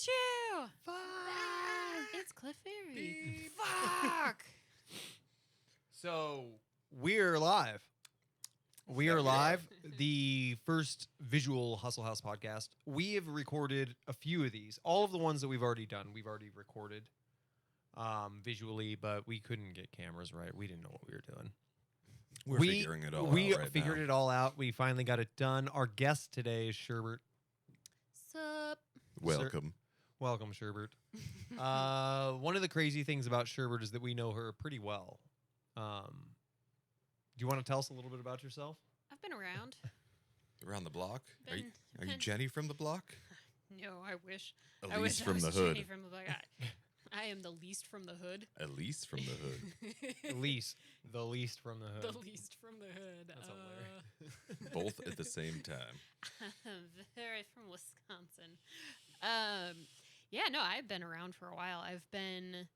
Pikachu! Fuck! It's Cliff Fairy. Fuck! So, we're live. We are live. The first visual Hustle House podcast. We have recorded a few of these. All of the ones that we've already done, we've already recorded visually, but we couldn't get cameras right. We didn't know what we were doing. We're figuring it all out We right figured now. it all out. We finally got it done. Our guest today is Sherbert. Sup? Welcome. Welcome, Sherbert. One of the crazy things about Sherbert is that we know her pretty well. Do you want to tell us a little bit about yourself? I've been around. Around the block? Are you Been- Jenny from the block? No, I wish. Elise I wish from I was the Jenny hood. From the, I am the least from the hood. Elise from the hood. Least. The least from the hood. The least from the hood. That's hilarious. Both at the same time. Very from Wisconsin. Yeah, no, I've been around for a while. I've been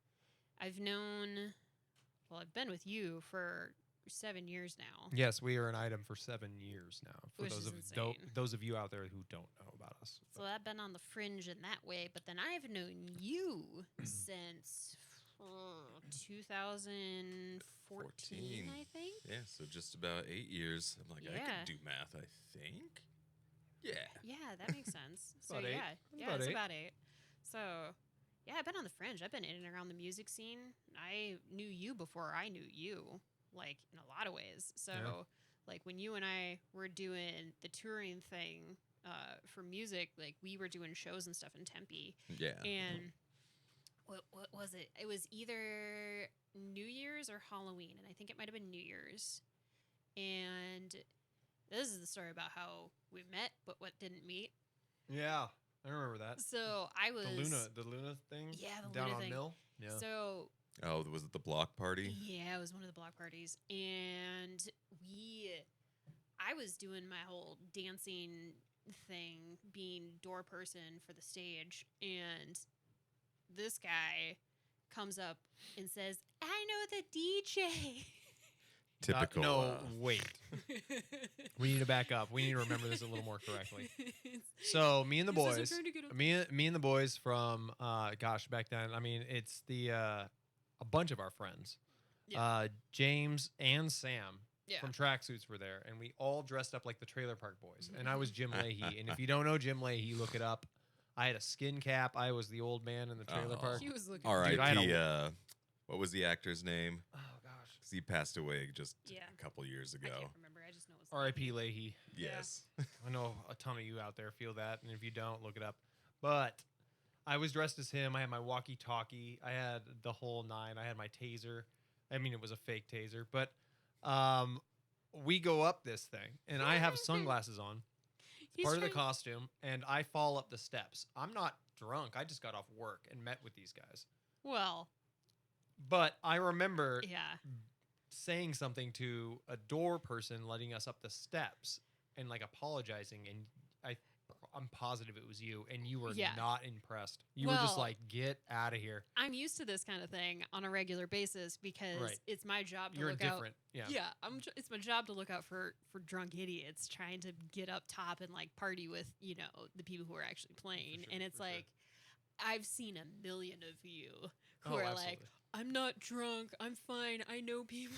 with you for 7 years now. Yes, we are an item for 7 years now. For Which those is of insane. those of you out there who don't know about us. So I've been on the fringe in that way, but then I've known you since 2014, I think. Yeah, so just about 8 years. I'm like, I Yeah. can do math, I think. Yeah. Yeah, that makes sense. So About eight. yeah, It's yeah, about it's eight. about 8. So yeah, I've been on the fringe. I've been in and around the music scene. I knew you before I knew you, like in a lot of ways. So Yeah. like when you and I were doing the touring thing for music, like we were doing shows and stuff in Tempe. Yeah. And what was it? It was either New Year's or Halloween, and I think it might have been New Year's. And this is the story about how we met, but what didn't meet. Yeah, I remember that. So I was The Luna thing. Yeah, the down Luna on thing. Mill. Yeah. So Oh, was it the block party? yeah, it was one of the block parties, and I was doing my whole dancing thing, being door person for the stage, and this guy comes up and says, "I know the DJ." Typical. Wait. We need to back up. We need to remember this a little more correctly. So me and the He says, "I'm boys, trying to get up." me and the boys from, back then. I mean, it's a bunch of our friends. Yeah. James and Sam Yeah. from Tracksuits were there, and we all dressed up like the Trailer Park Boys. And I was Jim Leahy. And if you don't know Jim Leahy, look it up. I had a skin cap. I was the old man in the trailer Oh. park. He was looking. Dude, I had R.I.P. What was the actor's name? Oh gosh. Because he passed away just Yeah. a couple years I ago. can't remember. I just know it was. R.I.P. Leahy. Yes. I know a ton of you out there feel that, and if you don't, look it up. But I was dressed as him. I had my walkie-talkie. I had the whole nine. I had my taser. I mean, it was a fake taser, but we go up this thing, and I have sunglasses on. It's He's part of the trying- costume, and I fall up the steps. I'm not drunk. I just got off work and met with these guys. Well, But I remember yeah. saying something to a door person letting us up the steps and like apologizing, and I'm positive it was you, and you were Yeah. not impressed. You were just Well- like, get out of here. I'm used to this kind of thing on a regular basis because Right. it's my job to You're look different. out. Yeah. Yeah, it's my job to look out for drunk idiots trying to get up top and like party with, the people who are actually playing. sure, And it's for sure. like I've seen a million of you who Oh, are absolutely. like, "I'm not drunk. I'm fine. I know people."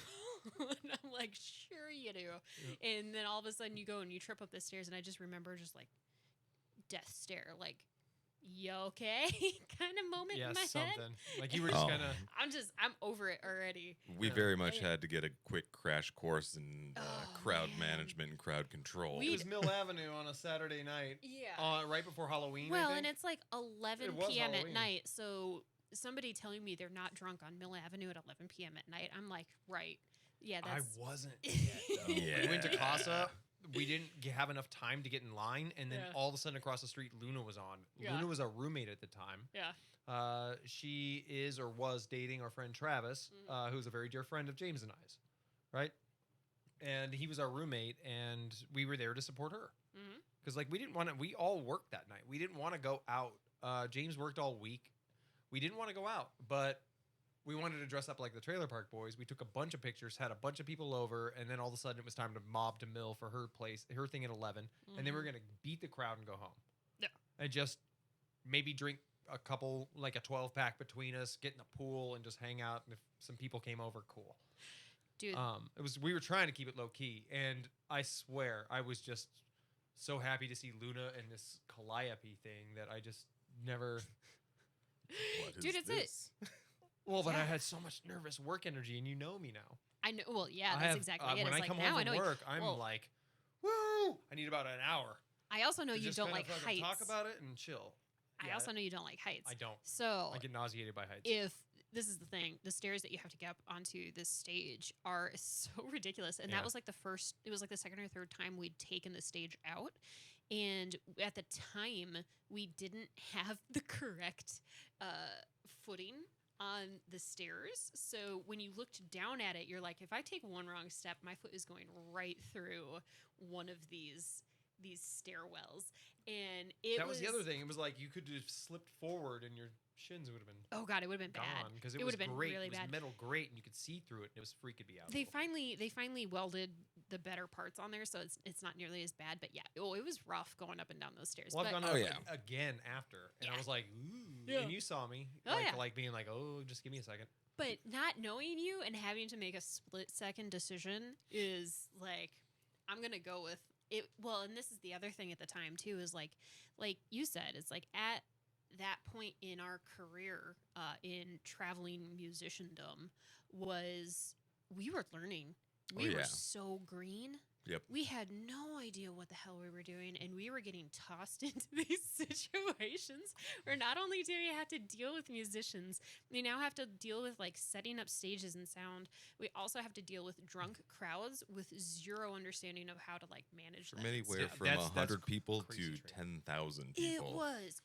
And I'm like, "Sure you do." And then all of a sudden you go and you trip up the stairs, and I just remember just like death stare, like, "You okay?" kind of moment Yeah, in my head. something. Like you were just Oh. kind of. I'm over it already. We very much had to get a quick crash course in crowd management and crowd control. It was Mill Avenue on a Saturday night. Yeah. Right before Halloween. Well, I think. and it's like 11 It was p.m. at Halloween. night, so somebody telling me they're not drunk on Mill Avenue at 11 p.m. at night, I'm like, right. Yeah, I that's... wasn't yet, though. Yeah. We went to Casa. We didn't have enough time to get in line, and then Yeah. all of a sudden across the street, Luna was on. Yeah. Luna was our roommate at the time. Yeah. She is or was dating our friend Travis, who's a very dear friend of James and I's, right? And he was our roommate, and we were there to support her. Because like we didn't want to. We all worked that night. We didn't want to go out. James worked all week. We didn't want to go out, but we wanted to dress up like the Trailer Park Boys. We took a bunch of pictures, had a bunch of people over, and then all of a sudden it was time to mob to Mill for her thing at 11, and then we were gonna beat the crowd and go home. Yeah. And just maybe drink a couple, like a 12-pack between us, get in a pool and just hang out. And if some people came over, cool. Dude. We were trying to keep it low key, and I swear I was just so happy to see Luna and this Calliope thing that I just never. What is Dude, it's this? Well, but I Yeah. had so much nervous work energy, and you know me now. I know. Well, yeah, I that's have, exactly it. when It's I like come now home I know. from work, I'm well, like, woo! I need about an hour. I also know to you just don't kinda like fucking heights. Talk about it and chill. I Yeah, also know you don't like heights. I don't. So I get nauseated by heights. if this is the thing, the stairs that you have to get up onto this stage are so ridiculous. And Yeah. that was like it was like the second or third time we'd taken the stage out. And at the time, we didn't have the correct footing on the stairs. So when you looked down at it, you're like, if I take one wrong step, my foot is going right through one of these stairwells. And that was the other thing. It was like you could have slipped forward and your shins would have been Oh god, it would have been bad. gone because It it was would have been great. really It was bad. metal grate and you could see through it. And it was freaking me out. They finally welded the better parts on there, so it's not nearly as bad. But yeah, it was rough going up and down those stairs. Well, I've but gone Oh, up yeah. again after, and Yeah. I was like, ooh. Yeah. And you saw me, Oh, yeah. like being like, oh, just give me a second. but not knowing you and having to make a split second decision is like, I'm gonna go with it. Well, and this is the other thing at the time too is like you said, it's like at that point in our career in traveling musiciandom was we were learning. We were yeah. so green. Yep. We had no idea what the hell we were doing, and we were getting tossed into these situations where not only do we have to deal with musicians, we now have to deal with like setting up stages and sound. We also have to deal with drunk crowds with zero understanding of how to like manage From them. and anywhere stuff. from That's 100 people crazy to train. 10,000 It people. was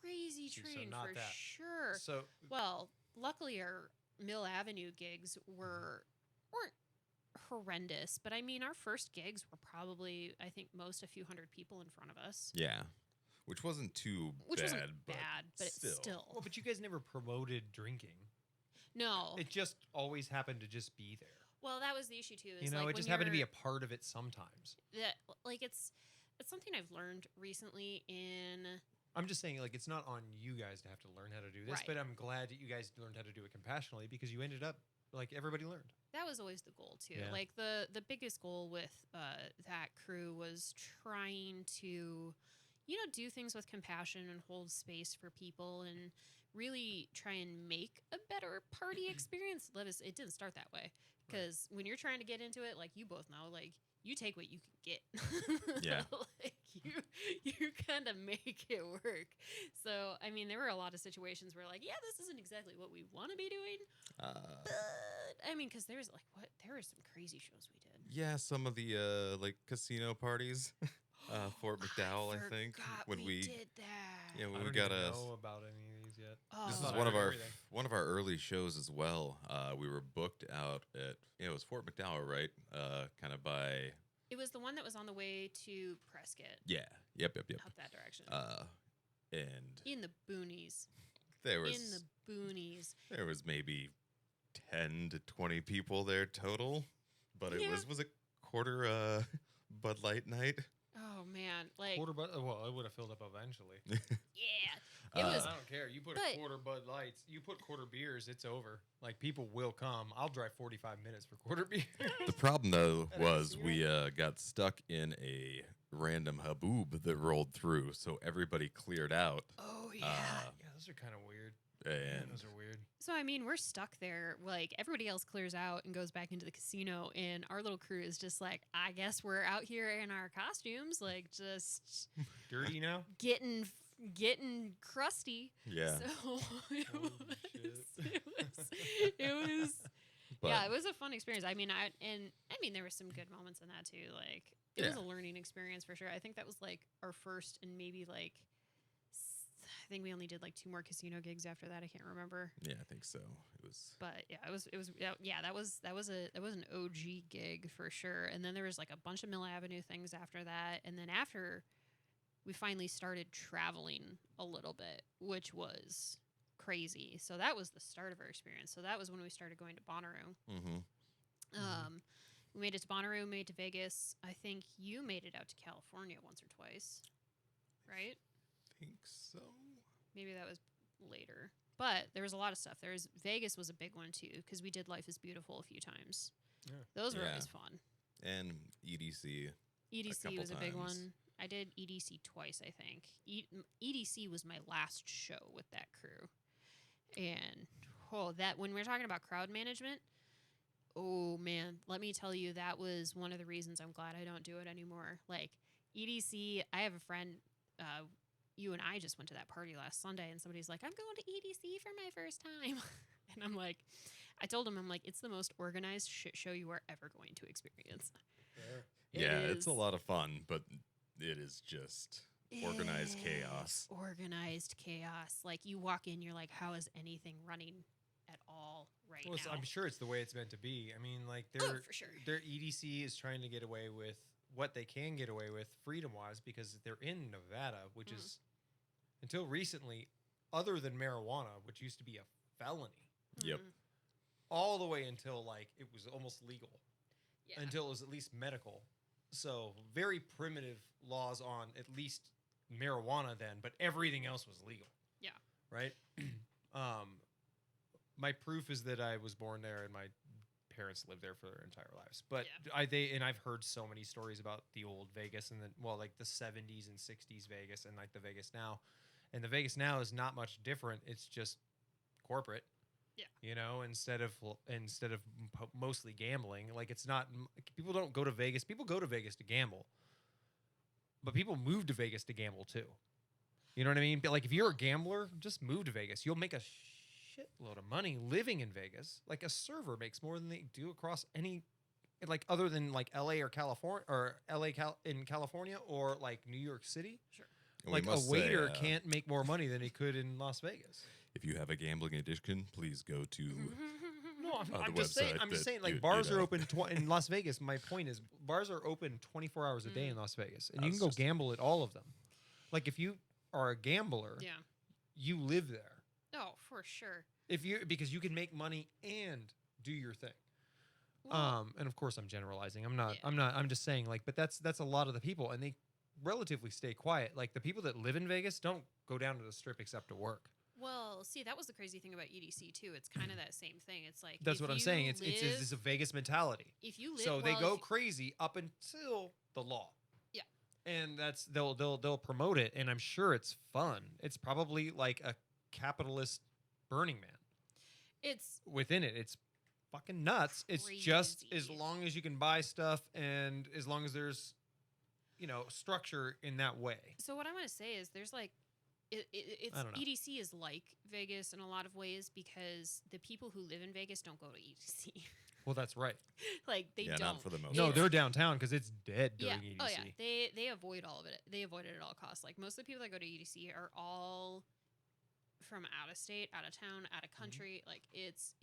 crazy So train not for that. sure. So Well, luckily our Mill Avenue gigs weren't horrendous, but I mean our first gigs were probably I think most a few hundred people in front of us, Yeah. Which wasn't too which bad, wasn't bad, but still. it's still well, but you guys never promoted drinking. no. It just always happened to just be there. Well, that was the issue too. Is You know, like it when just happened to be a you're- part of it sometimes. that like it's something I've learned recently in I'm just saying, like, it's not on you guys to have to learn how to do this, Right. but I'm glad that you guys learned how to do it compassionately because you ended up, like, everybody learned. that was always the goal too. Yeah. Like the biggest goal with that crew was trying to, do things with compassion and hold space for people and really try and make a better party experience. It didn't start that way because when you're trying to get into it, like you both know, like you take what you can get. Yeah. Like you kind of make it work. So I mean, there were a lot of situations where like, yeah, this isn't exactly what we want to be doing. But I mean, because there were some crazy shows we did. Yeah, some of the like casino parties. Fort McDowell, I think. forgot When we did that. yeah, I when don't we got even a know about any of these yet. Oh. this Thought is I one of heard our everything. one of our early shows as well. We were booked out at it was Fort McDowell, right? Kind of by It was the one that was on the way to Prescott, yeah, yep. up that direction. And In the boonies. there In was the boonies. there was maybe 10 to 20 people there total, but it Yeah. was a quarter Bud Light night. Oh man, like Quarter Bud, well, it would have filled up eventually. yeah, it Uh, was. I don't care. You put but- a quarter Bud Lights, you put quarter beers, it's over. Like, people will come. I'll drive 45 minutes for quarter beer. The problem though At a was casino? we got stuck in a random haboob that rolled through, so everybody cleared out. Oh yeah. Yeah, those are kind of weird. Yeah, And those are weird. So I mean, we're stuck there. Like everybody else clears out and goes back into the casino, and our little crew is just like, I guess we're out here in our costumes, like just Dirty now? getting crusty. yeah, So it Holy was, shit. it was but yeah, it was a fun experience. I mean, there were some good moments in that too. Like it was a Yeah. learning experience for sure. I think that was like our first and maybe like I think we only did like 2 more casino gigs after that. I can't remember. yeah, I think so. It was But yeah, it was that was an OG gig for sure. And then there was like a bunch of Mill Avenue things after that. And then after we finally started traveling a little bit, which was crazy. So that was the start of our experience. So that was when we started going to Bonnaroo. mm-hmm. We made it to Bonnaroo, made it to Vegas. I think you made it out to California once or twice, right? think so. Maybe that was later. But there was a lot of stuff. Vegas was a big one too, because we did Life is Beautiful a few times. Yeah. Those were Yeah. always fun. And EDC. EDC couple was a big times. one. I did EDC twice, I think. EDC was my last show with that crew. And that when we're talking about crowd management, oh man, let me tell you, that was one of the reasons I'm glad I don't do it anymore. Like EDC, I have a friend, you and I just went to that party last Sunday, and somebody's like, I'm going to EDC for my first time. And I'm like, I told him, I'm like, it's the most organized shit show you are ever going to experience. Yeah, It it's a is- lot of fun, but it is just organized chaos. Organized chaos. Like you walk in, you're like, how is anything running at all right Well, now? I'm sure it's the way it's meant to be. I mean, like Oh, for sure. their EDC is trying to get away with what they can get away with freedom-wise because they're in Nevada, which is until recently, other than marijuana, which used to be a felony, Yep. Mhm. all the way until like it was almost legal, Yeah. until it was at least medical. So very primitive laws on at least marijuana then, but everything else was legal. Yeah. Right. My proof is that I was born there and my parents lived there for their entire lives. But I've heard so many stories about the old Vegas and like the 70s and 60s Vegas and like the Vegas now. And the Vegas now is not much different. It's just corporate. Yeah. You know, instead of mostly gambling, like it's not, people don't go to Vegas. People go to Vegas to gamble, but people move to Vegas to gamble too. You know what I mean? But like if you're a gambler, just move to Vegas. You'll make a shitload of money living in Vegas. Like a server makes more than they do across any, like other than like LA or California or in California or like New York City. Sure. And we Like a must waiter say, can't make more money than he could in Las Vegas. If you have a gambling addiction, please go to. No, the I'm just saying. website I'm just that saying. Like you bars are know. open in Las Vegas. My point is, bars are open 24 hours a day in Las Vegas, and you That's can go just- gamble at all of them. Like if you are a gambler, Yeah. you live there. Oh, for sure. Because you can make money and do your thing. Well, And of course I'm generalizing. I'm not. Yeah. I'm just saying. Like, but that's a lot of the people, and they relatively stay quiet. Like the people that live in Vegas don't go down to the strip except to work. well, see, that was the crazy thing about EDC too. It's kind of that same thing. It's like That's if what I'm you saying. It's live- a Vegas mentality. if you live. So they well, go if- crazy up until the law. Yeah. And they'll promote it, and I'm sure it's fun. It's probably like a capitalist Burning Man It's within it. It's fucking nuts. It's just as Crazy. long as you can buy stuff and as long as there's structure in that way. so what I want to say is there's like it's I don't know. EDC is like Vegas in a lot of ways because the people who live in Vegas don't go to EDC. Well, that's right. Like they Yeah, don't. not for the most. No, part. they're downtown because it's dead during yeah. EDC. Oh yeah. They avoid all of it. They avoid it at all costs. Like most of the people that go to EDC are all from out of state, out of town, out of country. Like it's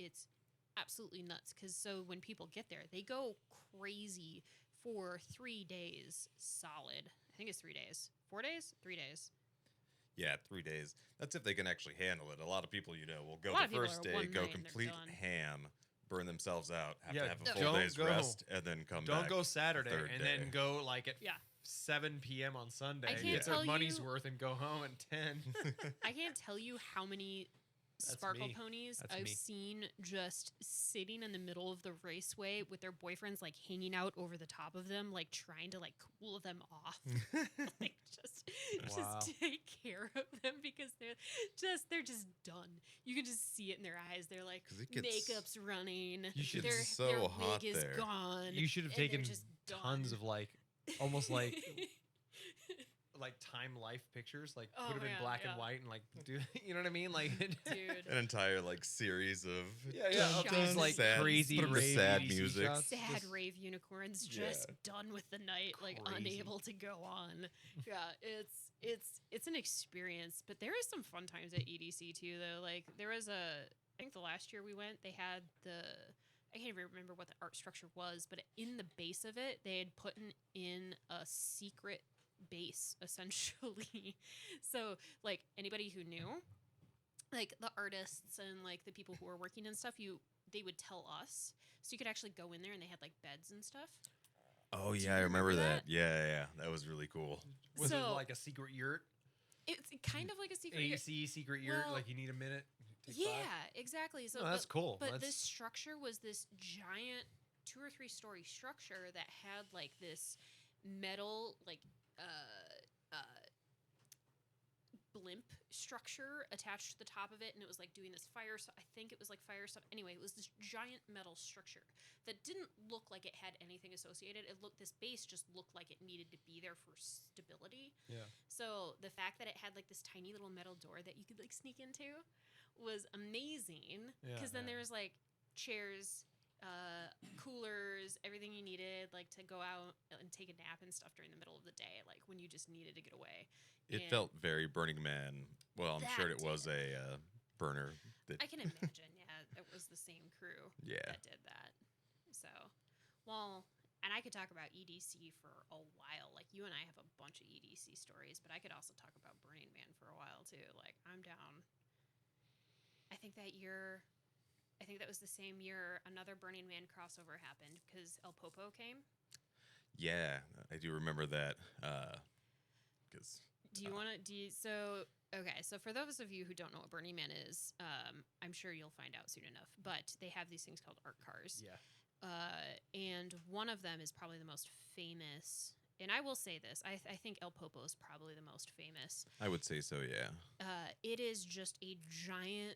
absolutely nuts. Because so when people get there, they go crazy for 3 days solid. I think it's 3 days. 4 days? 3 days. Yeah, 3 days. That's if they can actually handle it. A lot of people, will go A lot the of people first are day, one go night and they're complete done. ham, burn themselves out, have Yeah, to have a no. full Don't day's go- rest, and then come Don't back. go Saturday third and day. then go like at Yeah. 7 p.m. on Sunday. I can't Get their tell money's you- worth and go home at 10. I can't tell you how many That's sparkle me. ponies That's I've me. seen just sitting in the middle of the raceway with their boyfriends like hanging out over the top of them, like trying to like cool them off. Like Wow. just take care of them because they're just done. You can just see it in their eyes. They're like 'Cause it gets- makeup's running. You should- their, It's so their hot wig is there. gone. You should have and they're taken just tons done. of like almost like time life pictures, like Oh, put them in man, black yeah. and white and like do you know what I mean? Like Dude. An entire series of yeah, Dun, of dun, these like sad- crazy put 'em to rave sad EDC music. shots, Sad just- rave unicorns Yeah. just done with the night, like Crazy. unable to go on. Yeah, it's an experience, but there is some fun times at EDC too. Though, like there was I think the last year we went, they had I can't even remember what the art structure was, but in the base of it, they had put in a secret base essentially. So like anybody who knew, like the artists and like the people who were working and stuff, they would tell us, so you could actually go in there and they had like beds and stuff. Oh Do yeah, you I remember remember that. Yeah, that was really cool. Was it So- like a secret yurt? It's kind of like a secret year. AC, secret year, Well, like you need a minute. Take Yeah, 5. exactly. So No, that's cool. But That's- this structure was this giant 2 or 3 story structure that had like this metal like blimp structure attached to the top of it, and it was like doing this fire stuff. I think it was like fire stuff. Anyway, it was this giant metal structure that didn't look like it had anything associated. This base just looked like it needed to be there for stability. Yeah. So the fact that it had like this tiny little metal door that you could like sneak into was amazing. Yeah, Because then yeah. there was like chairs, coolers, everything you needed, like to go out and take a nap and stuff during the middle of the day, like when you just needed to get away. It And felt very Burning Man. Well, I'm sure That it was did. a burner. That, I can imagine, yeah, it was the same crew yeah. that did that. So, well, and I could talk about EDC for a while. Like you and I have a bunch of EDC stories, but I could also talk about Burning Man for a while too. Like I'm down. I think that was the same year another Burning Man crossover happened because El Popo came. Yeah, I do remember that. Because Do you want to? So for those of you who don't know what Burning Man is, I'm sure you'll find out soon enough. But they have these things called art cars. Yeah. And one of them is probably the most famous. And I will say this: I think El Popo is probably the most famous. I would say so, yeah. It is just a giant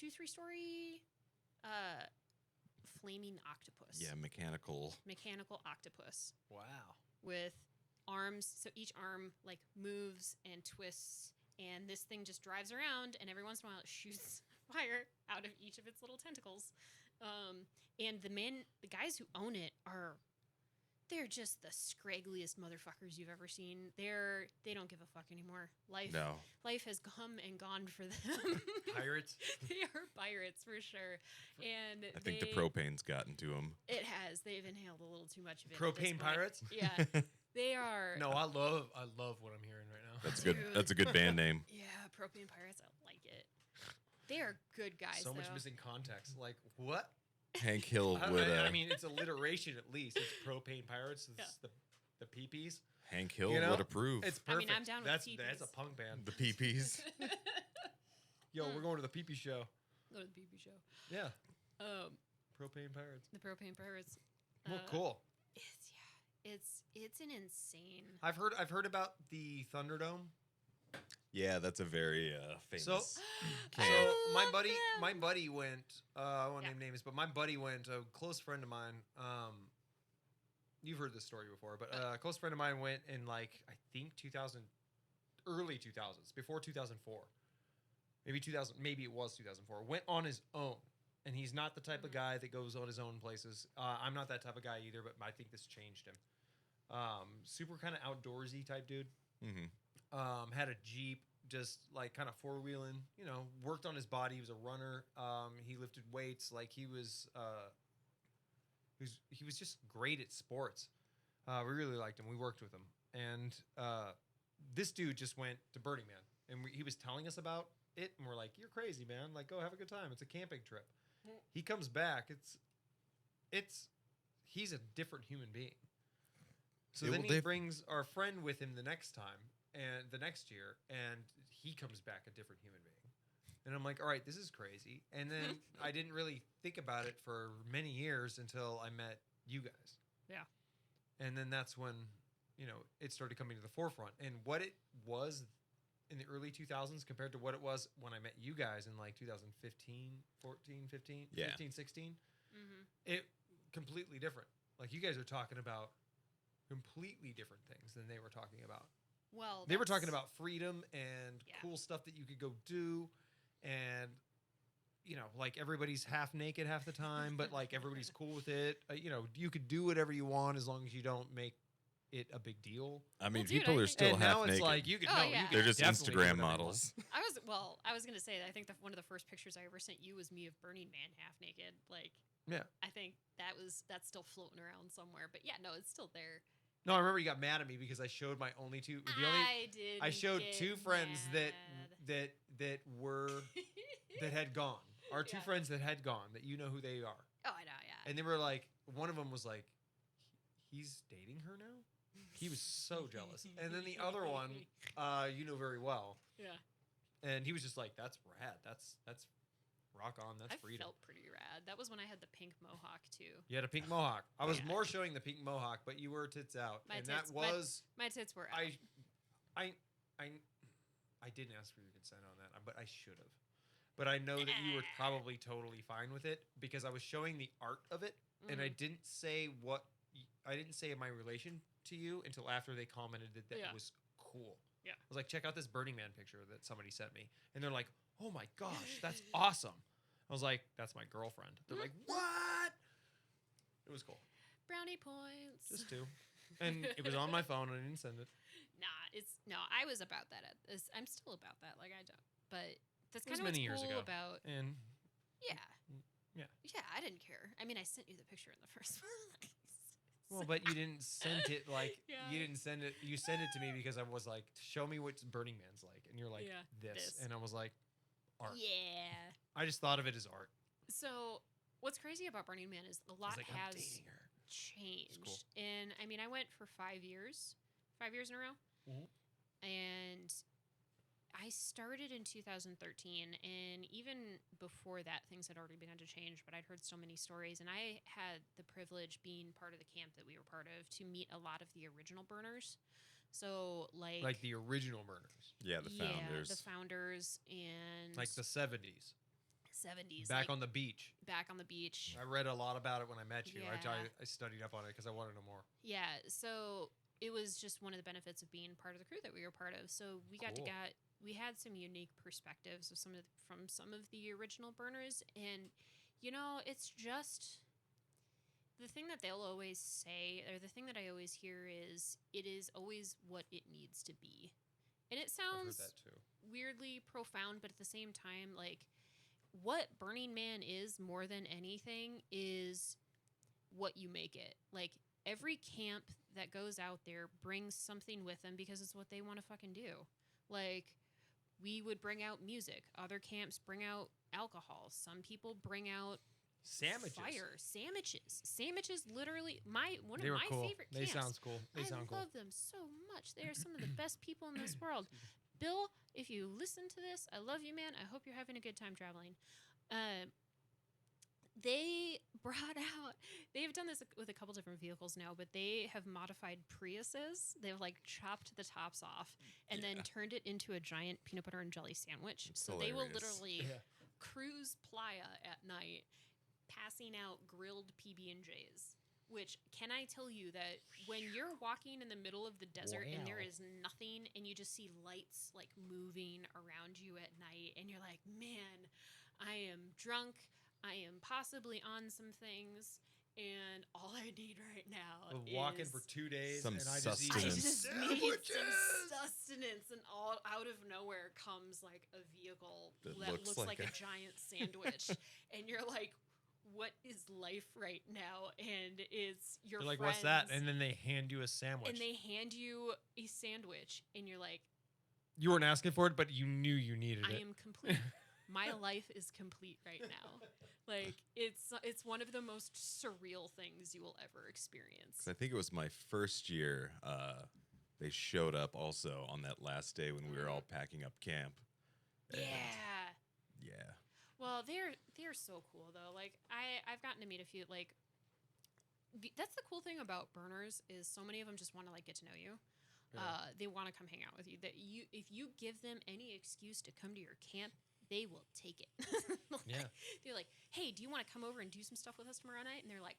2-3-story flaming octopus. Yeah, mechanical. Mechanical octopus Wow. with arms. So each arm like moves and twists, and this thing just drives around, and every once in a while it shoots fire out of each of its little tentacles. And the guys who own it they're just the scraggliest motherfuckers you've ever seen. They don't give a fuck anymore. Life has come and gone for them. Pirates. They are pirates for sure. And I think the propane's gotten to them. It has. They've inhaled a little too much of it. at this Propane point. pirates. Yeah. They are. No, I love what I'm hearing right now. That's good. Dude. That's a good band name. Yeah, propane pirates. I like it. They are good guys. So much though. missing context. Like what? Hank Hill I, would. I mean, it's alliteration at least. It's propane pirates. It's the peepees. Hank Hill You know, would approve. It's I mean, perfect. I'm down with that's peepees. a punk band. The peepees. Yo, we're going to the peepee show. Go to the BB show. Yeah. Um, Propane pirates. the propane pirates. Well, cool. It's an insane. I've heard about the Thunderdome. Yeah, that's a very famous. So, camp. I my love buddy, them. my buddy went. I won't Yeah. name names, but my buddy went. A close friend of mine. You've heard this story before, but a close friend of mine went in like I think 2000, early 2000s, before 2004, maybe 2000, maybe it was 2004. Went on his own, and he's not the type of guy that goes on his own places. I'm not that type of guy either, but I think this changed him. Super kind of outdoorsy type dude. Mm-hmm. Had a Jeep, just like kind of 4-wheeling, worked on his body. He was a runner. He lifted weights. Like he was just great at sports. We really liked him. We worked with him. And this dude just went to Burning Man, and he was telling us about it. And we're like, you're crazy, man. Like, go have a good time. It's a camping trip. He comes back. He's a different human being. So then he brings our friend with him the next time and the next year, and he comes back a different human being. And I'm like, all right, this is crazy. And then I didn't really think about it for many years until I met you guys. Yeah. And then that's when, it started coming to the forefront. And what it was in the early 2000s compared to what it was when I met you guys in like 2015, 14, 15, Yeah. 15, 16, Mm-hmm. it completely different. Like you guys are talking about completely different things than they were talking about. Well, They were talking that's- about freedom and Yeah. cool stuff that you could go do. And, like everybody's half naked half the time, but like everybody's cool with it. You could do whatever you want as long as you don't make it a big deal. I mean, Well, dude, people I are think- still And half now naked. it's like you could Oh, no, yeah. you could They're just definitely do Instagram whatever you want. models. I was gonna say that I think one of the first pictures I ever sent you was me of Burning Man half naked. Like, Yeah. I think that's still floating around somewhere. But yeah, no, it's still there. No, I remember you got mad at me because I showed my only two. I showed two friends that had gone. Our two Yeah. friends that had gone, that you know who they are. Oh, I know, yeah. And they were like, one of them was like, he's dating her now? He was so jealous. And then the other one, you know very well. Yeah. And he was just like, "That's rad. That's rock on. That's I freedom." felt pretty rad. That was when I had the pink mohawk too. You had a pink mohawk. I was Yeah. more showing the pink mohawk, but you were tits out, My and tits- that was My tits were out. I didn't ask for your consent on that, but I should have. But I know that you were probably totally fine with it because I was showing the art of it, and I didn't say my relation to you until after they commented that it was cool. Yeah. I was like, check out this Burning Man picture that somebody sent me, and they're like, oh my gosh, that's awesome. I was like, that's my girlfriend. They're like, what? It was cool. Brownie points. Just two. And it was on my phone, and I didn't send it. I was about that at this. I'm still about that. Like I don't, but that's kind of many what's years cool ago. about. And Yeah. Yeah. Yeah, I didn't care. I mean, I sent you the picture in the first place. well, but you didn't send it like Yeah. you didn't send it. You sent it to me because I was like, show me what Burning Man's like, and you're like, Yeah, this, this. and I was like, art. Yeah. I just thought of it as art. So what's crazy about Burning Man is a I lot was like, I'm has dating her. changed. cool. And I mean, I went for 5 years in a row. Mhm. And I started in 2013. And even before that, things had already begun to change. But I'd heard so many stories. And I had the privilege, being part of the camp that we were part of, to meet a lot of the original burners. So, Like the original burners, Yeah, the founders. the founders and like the 70s, 70s. back like, on the beach. back on the beach. I read a lot about it when I met you. Yeah. I studied up on it because I wanted to know more. Yeah, so it was just one of the benefits of being part of the crew that we were part of. So we got Cool. we had some unique perspectives of from some of the original burners, and it's just the thing that they'll always say, or the thing that I always hear is, it is always what it needs to be. And it I've heard sounds that too. weirdly profound, but at the same time, like, what Burning Man is more than anything is what you make it. Like, every camp that goes out there brings something with them because it's what they want to fucking do. Like, we would bring out music. Other camps bring out alcohol. Some people bring out Sandwiches. fire. Sandwiches literally one They of were my cool. favorite They camps. sound cool. They sound I cool. love them so much. They are some of the best people in this world. Bill, if you listen to this, I love you, man. I hope you're having a good time traveling. They brought out, they've done this with a couple different vehicles now, but they have modified Priuses. They've like chopped the tops off and then turned it into a giant peanut butter and jelly sandwich. It's so they will hilarious. literally Yeah. cruise playa at night, passing out grilled PB&Js. Which, can I tell you that when you're walking in the middle of the desert and there Wow. is nothing and you just see lights like moving around you at night and you're like, man, I am drunk, I am possibly on some things, and all I need right now We're is walking for 2 days, Some and I just eat I sustenance. just need sandwiches. some sustenance, and all out of nowhere comes like a vehicle That that looks looks like like a a- giant sandwich, and you're like, what is life right now? And it's your You're like, friends, what's that? And then they hand you a sandwich. and they hand you a sandwich, and you're like, You weren't asking for it, but you knew you needed I it. am complete. My life is complete right now. Like, it's one of the most surreal things you will ever experience. 'Cause I think it was my first year. They showed up also on that last day when we were all packing up camp. And Yeah. yeah. Well, they're so cool though. Like I've gotten to meet a few. Like that's the cool thing about burners is so many of them just want to like get to know you. Yeah. They want to come hang out with you. That if you give them any excuse to come to your camp, they will take it. Like, Yeah. They're like, hey, do you want to come over and do some stuff with us tomorrow night? And they're like,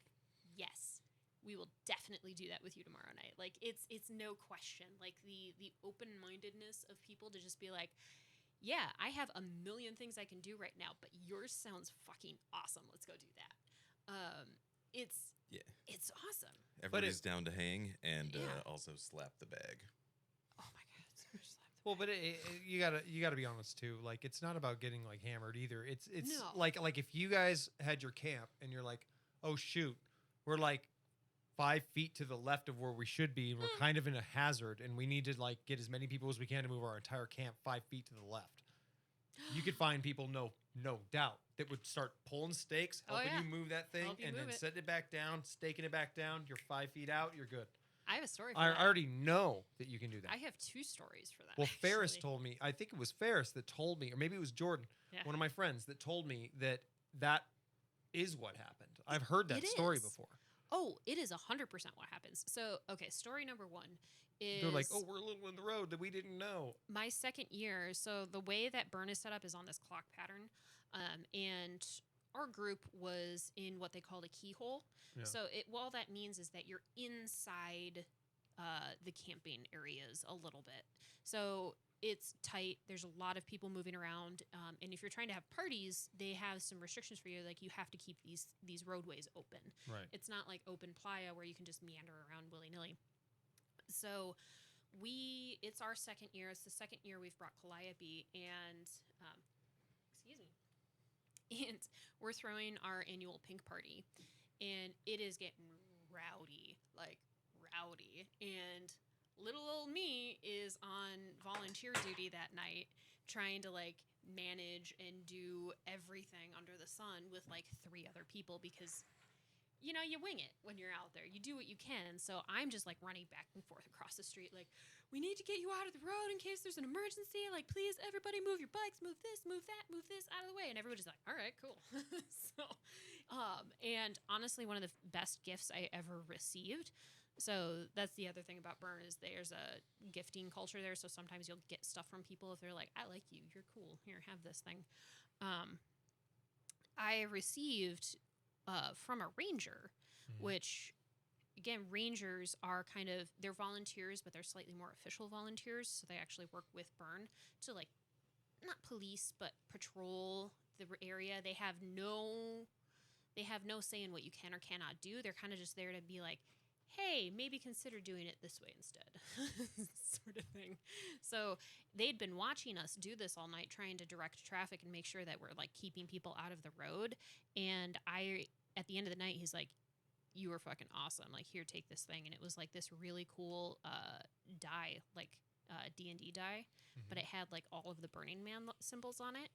yes, we will definitely do that with you tomorrow night. Like it's no question. Like the open-mindedness of people to just be like, yeah, I have a million things I can do right now, but yours sounds fucking awesome. Let's go do that. It's awesome. Everybody's down to hang and Yeah. also slap the bag. Oh my god, so much slap. Well, but you gotta be honest too. Like, it's not about getting like hammered either. It's No. like if you guys had your camp and you're like, oh shoot, we're like 5 feet to the left of where we should be, and we're kind of in a hazard, and we need to like get as many people as we can to move our entire camp 5 feet to the left. You could find people, no doubt, that would start pulling stakes, Oh, helping yeah. you move that thing, Help you and then move it. setting it back down, staking it back down. You're 5 feet out. You're good. I have a story for I that. already know that you can do that. I have 2 stories for that. Well, Ferris actually. told me, I think it was Ferris that told me, or maybe it was Jordan, Yeah. one of my friends, that told me that is what happened. I've heard that It story is. before. Oh, it is 100% what happens. So, okay, story number 1 is They're like, oh, we're a little in the road that we didn't know. my second year. So the way that burn is set up is on this clock pattern, and our group was in what they called a keyhole. Yeah. So all that means is that you're inside the camping areas a little bit. So it's tight. There's a lot of people moving around, and if you're trying to have parties, they have some restrictions for you. Like you have to keep these roadways open. Right. It's not like open playa where you can just meander around willy nilly. So it's our second year. It's the second year we've brought Calliope, and excuse me, and we're throwing our annual pink party, and it is getting rowdy, like rowdy. And little old me is on volunteer duty that night, trying to like manage and do everything under the sun with like 3 other people because you wing it when you're out there. You do what you can. So I'm just like running back and forth across the street like, we need to get you out of the road in case there's an emergency. Like, please, everybody move your bikes, move this, move that, move this out of the way. And everybody's like, all right, cool. So, and honestly, one of the best gifts I ever received. So that's the other thing about Burn is there's a gifting culture there. So sometimes you'll get stuff from people if they're like, I like you, you're cool, here, have this thing. I received from a ranger, which again, rangers are they're volunteers, but they're slightly more official volunteers. So they actually work with Burn to like, not police, but patrol the area. They have no say in what you can or cannot do. They're kind of just there to be like, hey, maybe consider doing it this way instead, sort of thing. So they'd been watching us do this all night, trying to direct traffic and make sure that we're like keeping people out of the road. And at the end of the night, he's like, you were fucking awesome. Like, here, take this thing. And it was like this really cool die, like D&D die, but it had like all of the Burning Man symbols on it,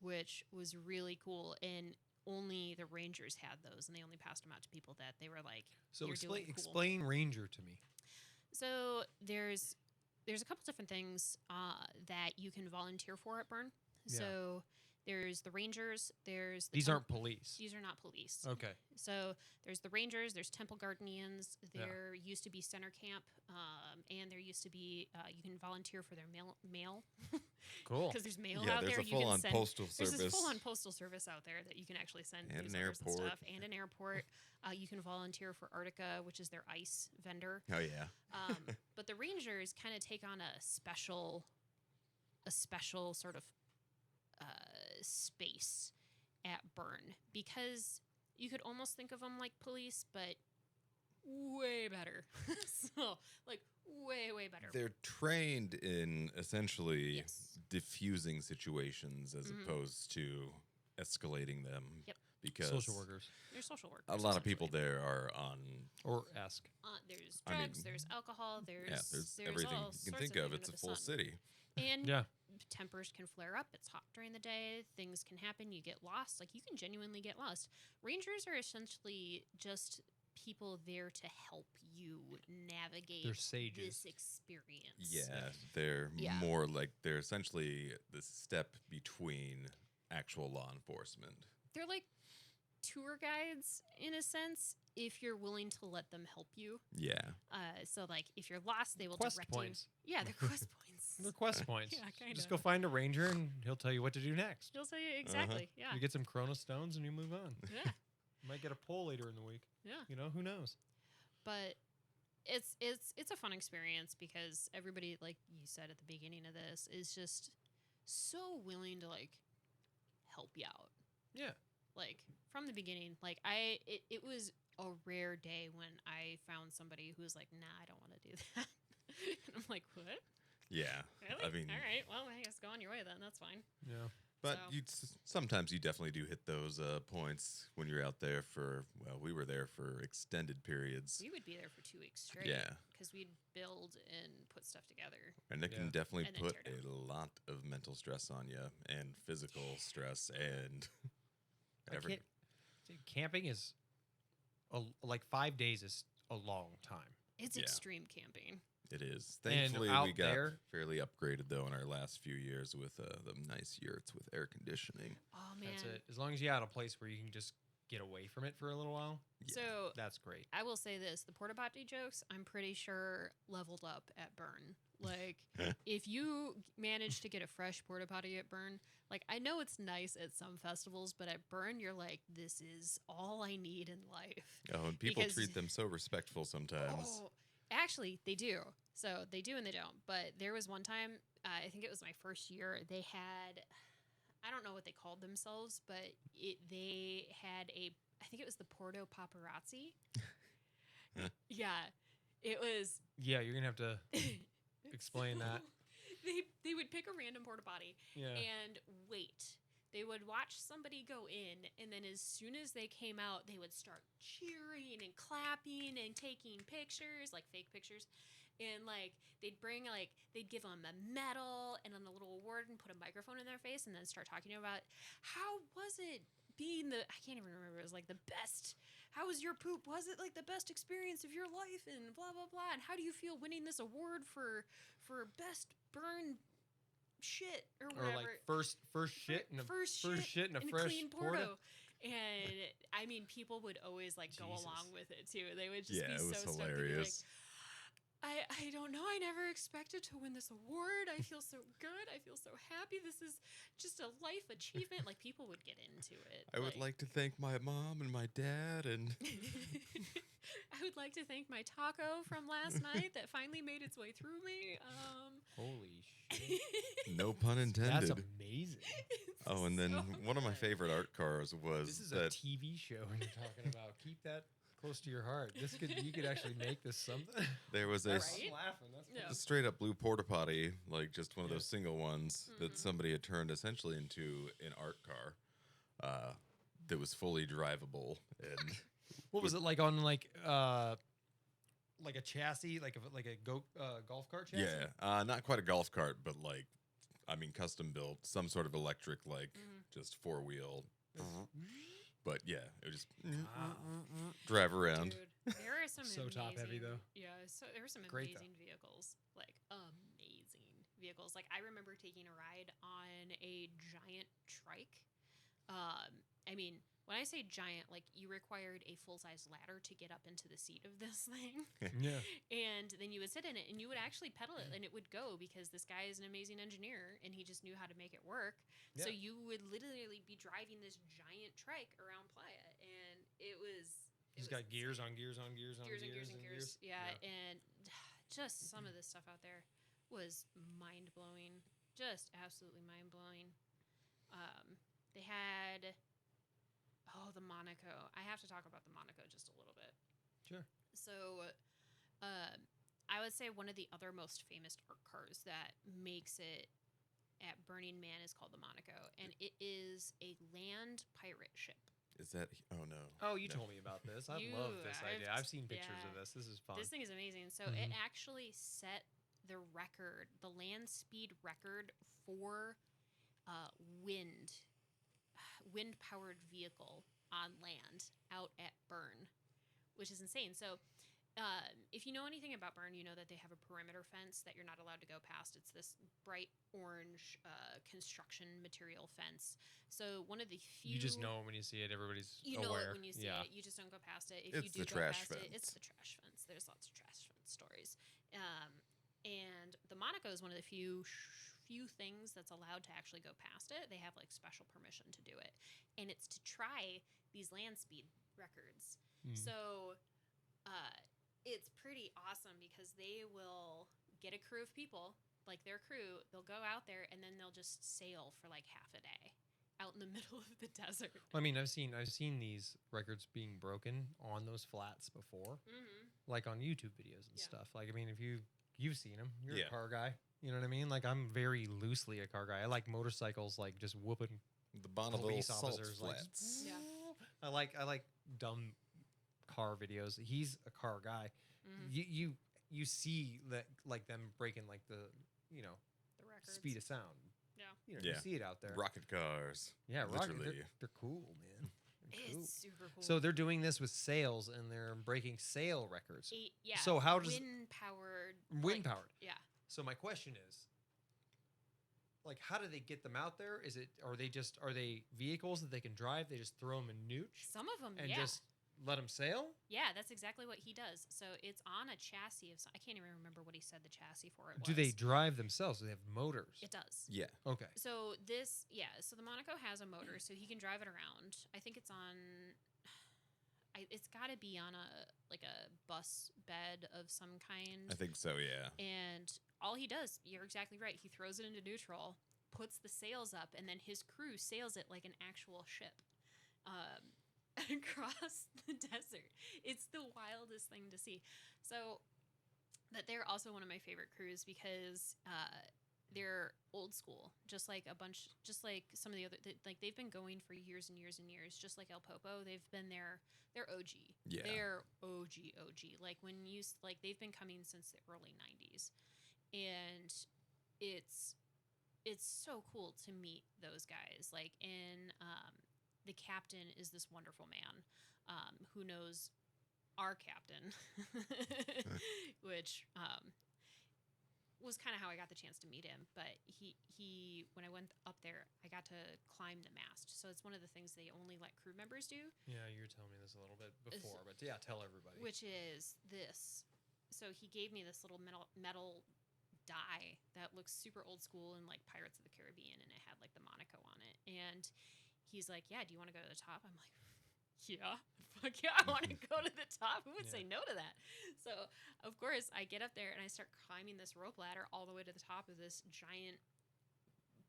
which was really cool. And only the rangers had those, and they only passed them out to people that they were like, So you're doing cool. explain ranger to me. So there's a couple different things that you can volunteer for at Burn. Yeah. So there's the rangers. These aren't police. These are not police. Okay. So there's the rangers. There's temple guardians. There used to be center camp, and there used to be you can volunteer for their mail. Cool. Because there's mail Yeah, out there's there. a full-on postal There's service. this full-on postal service out there that you can actually send And an newsletters and airport. stuff, and an airport. You can volunteer for Arctica, which is their ice vendor. Oh yeah. But the rangers kind of take on a special sort of space at Burn, because you could almost think of them like police, but way better. So, like, way better. They're trained in essentially Yes. diffusing situations as opposed to escalating them. Yep. Because Social workers. They're social workers. a lot of people essentially. there are on. Or ask. There's I mean, drugs, there's alcohol, there's There's everything all you can sorts think of. under It's a the full sun. city. And Yeah. tempers can flare up. It's hot during the day. Things can happen. You get lost. Like, you can genuinely get lost. Rangers are essentially just people there to help you navigate They're sages. this experience. Yeah, they're Yeah. more like they're essentially the step between actual law enforcement. They're like tour guides in a sense, if you're willing to let them help you. Yeah. So like, if you're lost, they will Quest direct points. you. Yeah, they're quest points. They're quest points. Yeah, kinda. Just go find a ranger and he'll tell you what to do next. He'll tell you exactly. Yeah. You get some Chronos stones and you move on. Yeah. You might get a pull later in the week. Yeah. You know, who knows? But it's a fun experience because everybody, like you said at the beginning of this, is just so willing to like help you out. Yeah. Like, from the beginning, like it was a rare day when I found somebody who was like, nah, I don't want to do that. And I'm like, what? Yeah. Really? I mean, all right, well, I guess go on your way then. That's fine. Yeah. but So- sometimes you definitely do hit those points when you're out there for, well, we were there for extended periods. We would be there for 2 weeks straight. Yeah. Because we'd build and put stuff together. And it Yeah. can definitely And then put tear a lot of mental stress on you and physical stress and everything. Camping is like 5 days is a long time. It's Yeah. extreme camping. It is. And Thankfully, out we got there- fairly upgraded though in our last few years with the nice yurts with air conditioning. Oh man. That's it. As long as you got a place where you can just get away from it for a little while, Yeah. So that's great. I will say this: the porta potty jokes, I'm pretty sure leveled up at Burn. Like, if you manage to get a fresh porta potty at Burn, like I know it's nice at some festivals, but at Burn, you're like, this is all I need in life. Oh, and people Because- treat them so respectful sometimes. Oh, actually, they do. So they do and they don't. But there was one time, I think it was my first year, they had, I don't know what they called themselves, but they had I think it was the Porto Paparazzi. Yeah, it was. Yeah, you're gonna have to explain that. They would pick a random porta potty Yeah. and wait. They would watch somebody go in, and then as soon as they came out, they would start cheering and clapping and taking pictures, like fake pictures. And like they'd give them a medal and then a little award and put a microphone in their face and then start talking about how was it being I can't even remember, it was like the best. How was your poop? Was it like the best experience of your life? And blah blah blah. And how do you feel winning this award for best burn shit or Or whatever? like first shit in a First shit in a in fresh clean porta. Porto. And I mean, people would always like go Jesus. along with it too. They would just Yeah, be it was so stoked to be like, hilarious. I don't know. I never expected to win this award. I feel so good. I feel so happy. This is just a life achievement. Like people would get into it. I would like to thank my mom and my dad and I would like to thank my taco from last night that finally made its way through me. Holy shit. no pun intended. That's amazing. Oh, and then so one of my good. favorite art cars was This is a that TV show you're talking about. Keep that close to your heart. You could actually make this something. there was a Right? I'm laughing. That's Yeah. a straight up blue porta potty, like just one of Yeah. those single ones that Mhm. somebody had turned essentially into an art car that was fully drivable. And What was it like on like a chassis, like a golf cart chassis? yeah, not quite a golf cart, but like, I mean, custom built, some sort of electric, like Mhm. just four wheel. Mm-hmm. But yeah, it would just Wow. drive around. Dude, there are some So amazing, top heavy, though. Yeah, so there were some Great, though. amazing vehicles, like amazing vehicles. Like I remember taking a ride on a giant trike. I mean, when I say giant, like you required a full size ladder to get up into the seat of this thing, Yeah. and then you would sit in it and you would actually pedal it and it would go because this guy is an amazing engineer and he just knew how to make it work. So Yeah. you would literally be driving this giant trike around Playa, and it was. He's got gears on gears on gears on Gears gears and gears. Yeah, and just some of this stuff out there was mind blowing. Just absolutely mind blowing. They had the Monaco. I have to talk about the Monaco just a little bit. Sure. So, I would say one of the other most famous art cars that makes it at Burning Man is called the Monaco, and it is a land pirate ship. Is that? Oh no. Oh, you No. told me about this. I You- love this idea. I've- I've seen pictures yeah. of this. This is fun. This thing is amazing. So Mhm. it actually set the record, the land speed record for wind powered vehicle on land out at Burn, which is insane. So if you know anything about Burn, you know that they have a perimeter fence that you're not allowed to go past. It's this bright orange construction material fence. So one of the few You just know when you see it. Everybody's you know aware. it when you see yeah. it. You just don't go past it. If It's you do the go trash past it, it's fence. the trash fence. There's lots of trash fence stories. And the Monaco is one of the few things that's allowed to actually go past it. They have like special permission to do it, and it's to try these land speed records. Mm. So it's pretty awesome because they will get a crew of people, like their crew. They'll go out there and then they'll just sail for like half a day out in the middle of the desert. I mean, I've seen these records being broken on those flats before, Mm-hmm. like on YouTube videos and Yeah. stuff. Like, I mean, if you've seen them, you're Yeah. a car guy. You know what I mean? Like, I'm very loosely a car guy. I like motorcycles, like just whooping The Bonneville police Salt officers. Like, Flats. Yeah. I like dumb car videos. He's a car guy. Mm-hmm. You see that, like them breaking like the The records. speed of sound. Yeah. You know, Yeah. you see it out there. Rocket cars. Yeah, rocket. literally. They're cool, man. Cool. It's super cool. So they're doing this with sails, and they're breaking sail records. Yeah. So how does wind powered? wind powered? Yeah. So my question is, like, how do they get them out there? Are they vehicles that they can drive? They just throw them in nooch Some of them, and yeah. just let them sail? Yeah, that's exactly what he does. So it's on a chassis of. I can't even remember what he said the chassis for it was. Do they drive themselves? Do they have motors? It does. Yeah. Okay. So so the Monaco has a motor, so he can drive it around. I think it's on. It's got to be on a bus bed of some kind. I think so, yeah. And all he does, you're exactly right. He throws it into neutral, puts the sails up, and then his crew sails it like an actual ship across the desert. It's the wildest thing to see. So, but they're also one of my favorite crews because they're old school, just like some of the other, they've been going for years and years and years, just like El Popo. They've been there. They're OG. Yeah. They're OG. Like they've been coming since the early 90s. And it's so cool to meet those guys. Like, the captain is this wonderful man who knows our captain, which was kind of how I got the chance to meet him. But he when I went up there, I got to climb the mast. So it's one of the things they only let crew members do. Yeah, you were telling me this a little bit before, but yeah, tell everybody. Which is this. So he gave me this little metal die that looks super old school and like Pirates of the Caribbean, and it had like the Monaco on it. And he's like, "Yeah, do you want to go to the top?" I'm like, "Yeah, fuck yeah, I want to go to the top. Who would say no to that?" So of course I get up there and I start climbing this rope ladder all the way to the top of this giant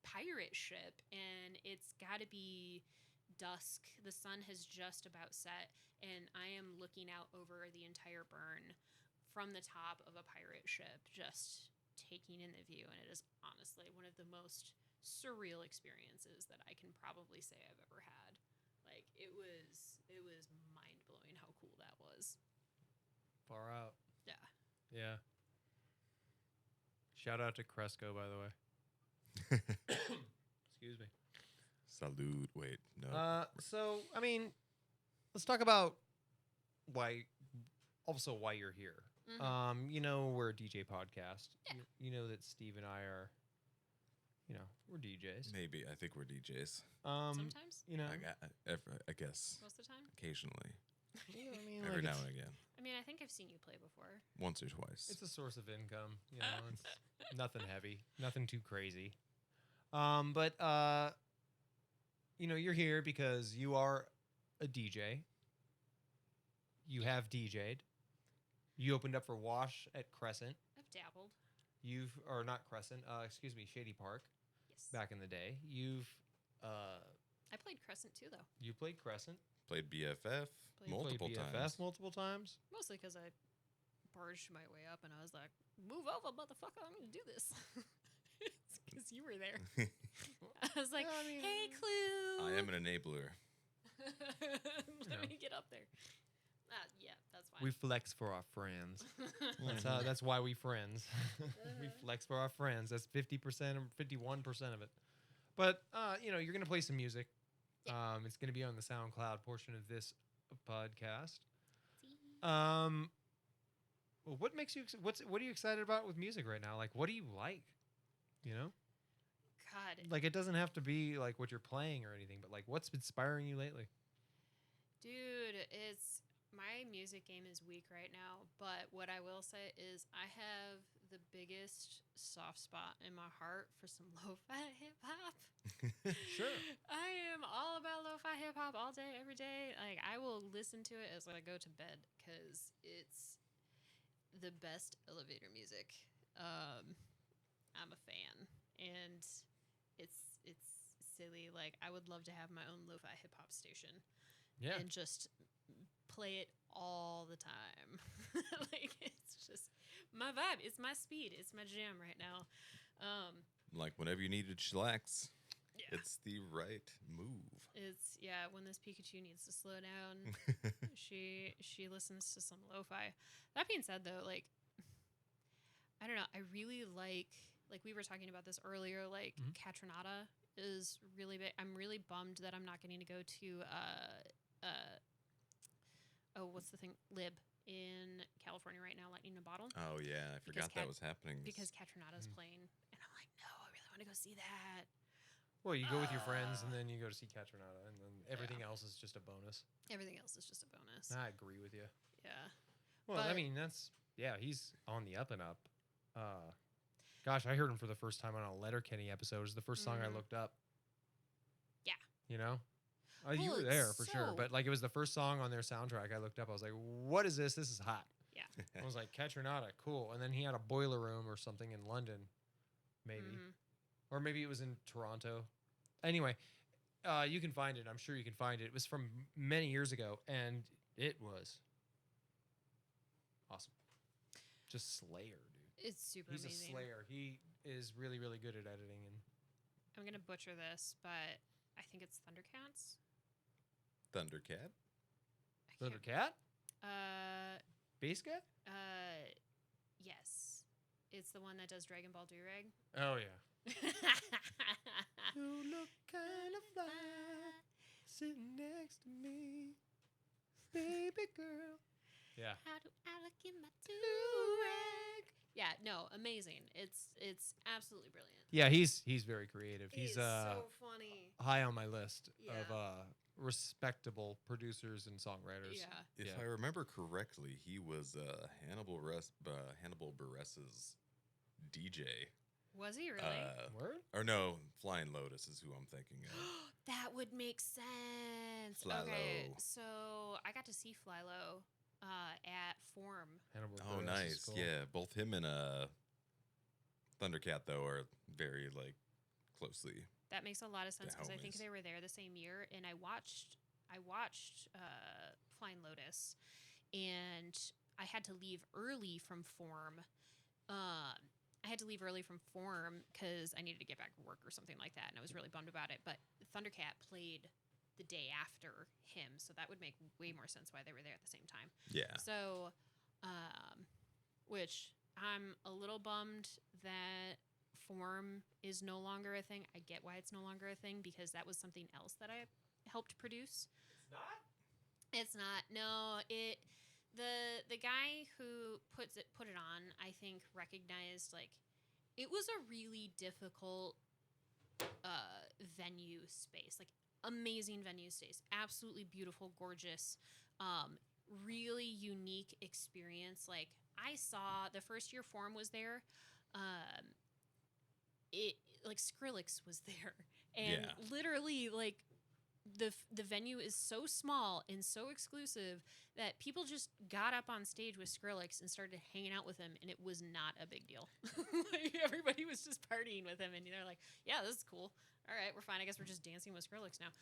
pirate ship, and it's got to be dusk. The sun has just about set, and I am looking out over the entire burn from the top of a pirate ship, just taking in the view. And it is honestly one of the most surreal experiences that I can probably say I've ever had. Like, it was mind-blowing how cool that was. Far out. Yeah. Yeah. Shout out to Cresco, by the way. Excuse me. Salute. Wait, no. So I mean, let's talk about why you're here. Mm-hmm. We're a DJ podcast. Yeah. You know that Steve and I are, we're DJs. Maybe. I think we're DJs. Sometimes? I guess. Most of the time? Occasionally. Every now and again. I mean, I think I've seen you play before. Once or twice. It's a source of income. It's nothing heavy, nothing too crazy. But you're here because you are a DJ. You have DJ'd. You opened up for Wash at Crescent. I've dabbled. Or not Crescent, Shady Park. Yes. Back in the day. I played Crescent too, though. You played Crescent. Played BFF multiple played BFF times. multiple times. Mostly because I barged my way up and I was like, "Move over, motherfucker, I'm going to do this." It's because you were there. I was like, "Hey, Clue." I am an enabler. Let me get up there. Yeah, that's fine. We flex for our friends. That's why we friends. We flex for our friends. That's 50% or 51% of it. But you're gonna play some music. Yeah. It's gonna be on the SoundCloud portion of this podcast. Well, what makes you? What are you excited about with music right now? Like, what do you like? God. Like, it doesn't have to be like what you're playing or anything, but like, what's inspiring you lately? Dude, my music game is weak right now, but what I will say is I have the biggest soft spot in my heart for some lo-fi hip-hop. Sure. I am all about lo-fi hip-hop all day, every day. Like, I will listen to it as I go to bed because it's the best elevator music. I'm a fan, and it's silly. Like, I would love to have my own lo-fi hip-hop station. Yeah. And just play it all the time. Like, it's just my vibe. It's my speed. It's my jam right now. Like, whenever you need to chillax, Yeah. it's the right move. It's when this Pikachu needs to slow down, she listens to some lo-fi. That being said, though, like, I don't know. I really like we were talking about this earlier. Like, Catronata is really big. I'm really bummed that I'm not getting to go to what's the thing? Lib in California right now, Lightning in a Bottle. Oh yeah, I forgot that was happening. Because Catronata's playing, and I'm like, no, I really want to go see that. Well, you go with your friends, and then you go to see Catronata, and then everything else is just a bonus. Everything else is just a bonus. I agree with you. Yeah. Well, I mean, he's on the up and up. Gosh, I heard him for the first time on a Letterkenny episode. It was the first song I looked up. Yeah. You know? You were there for sure. But like, it was the first song on their soundtrack I looked up. I was like, what is this? This is hot. Yeah. I was like, Catronata, cool. And then he had a boiler room or something in London, maybe. Or maybe it was in Toronto. Anyway, you can find it. I'm sure you can find it. It was from many years ago, and it was awesome. Just Slayer, dude. It's super amazing. He's a Slayer. He is really, really good at editing. And I'm going to butcher this, but I think it's Thundercats. Thundercat? Thundercat? Bass guy? Yes. It's the one that does Dragon Ball Durag. Oh, yeah. You look kind of fly, sitting next to me, baby girl. Yeah. How do I look in my durag? Yeah, no, amazing. It's absolutely brilliant. Yeah, he's very creative. He's so funny. High on my list Yeah. of respectable producers and songwriters. Yeah. If I remember correctly, he was Hannibal Buress's DJ. Was he really? Word? Or no, Flying Lotus is who I'm thinking of. That would make sense. Flylo. Okay, so I got to see Flylo at Form. Hannibal Oh, Buress is nice. cool. Yeah, both him and Thundercat though are very closely. That makes a lot of sense because I think homies. they were there the same year, and I watched Flying Lotus, and I had to leave early from Form. Because I needed to get back to work or something like that, and I was really bummed about it. But Thundercat played the day after him, so that would make way more sense why they were there at the same time. Yeah. So, which I'm a little bummed that Form is no longer a thing. I get why it's no longer a thing because that was something else that I helped produce. It's not? It's not. No, the guy who put it on, I think, recognized like it was a really difficult venue space, like amazing venue space, absolutely beautiful, gorgeous, really unique experience. Like I saw the first year Form was there, it like Skrillex was there, and literally like the venue is so small and so exclusive that people just got up on stage with Skrillex and started hanging out with him, and it was not a big deal. Like everybody was just partying with him, and they're like, "Yeah, this is cool. All right, we're fine. I guess we're just dancing with Skrillex now."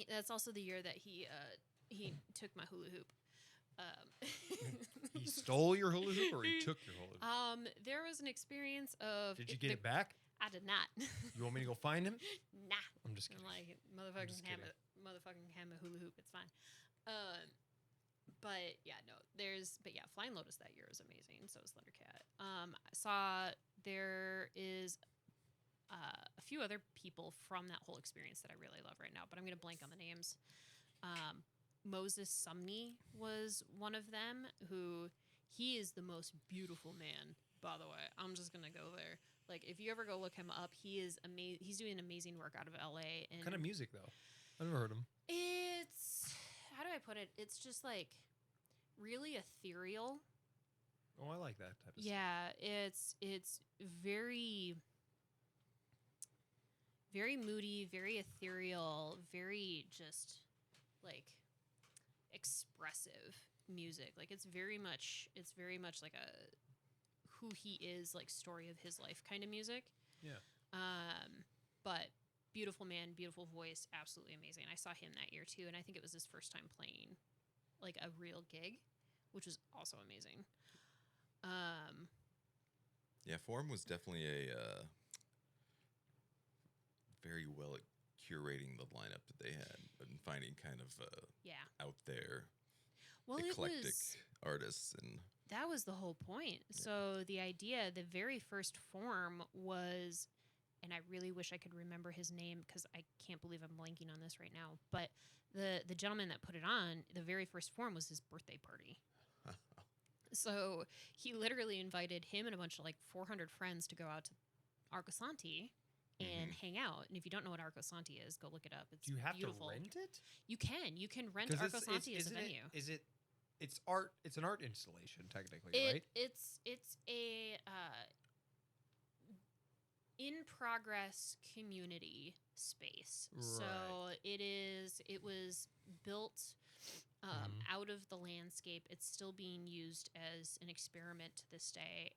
That's also the year that he took my hula hoop. He stole your hula hoop, or he took your hula hoop? There was an experience of. Did you get it back? I did not. You want me to go find him? Nah. I'm just kidding. I'm like, motherfucking have a hula hoop. It's fine. But yeah, Flying Lotus that year was amazing. So was Thundercat. I saw there is a few other people from that whole experience that I really love right now, but I'm going to blank on the names. Moses Sumney was one of them he is the most beautiful man, by the way. I'm just going to go there. Like, if you ever go look him up, he is amazing. He's doing amazing work out of LA. And What kind of music, though? I've never heard him. It's, how do I put it? It's just like really ethereal. Oh, I like that type of stuff. Yeah, it's very, very moody, very ethereal, very just like expressive music. Like it's very much like a who he is, like story of his life kind of music. Yeah. But beautiful man, beautiful voice, absolutely amazing. I saw him that year too, and I think it was his first time playing like a real gig, which was also amazing. Yeah, Form was definitely a very well at curating the lineup that they had and finding kind of out there eclectic artists, and that was the whole point. Yeah. So the idea, the very first Form was and I really wish I could remember his name because I can't believe I'm blanking on this right now. But the gentleman that put it on, the very first form was his birthday party. So he literally invited him and a bunch of like 400 friends to go out to Arcosanti and hang out. And if you don't know what Arcosanti is, go look it up. It's Do you have beautiful. to rent it? You can. You can rent Arcosanti as a venue. It's art. It's an art installation, technically, right? It's a in progress community space. Right. So it was built out of the landscape. It's still being used as an experiment to this day.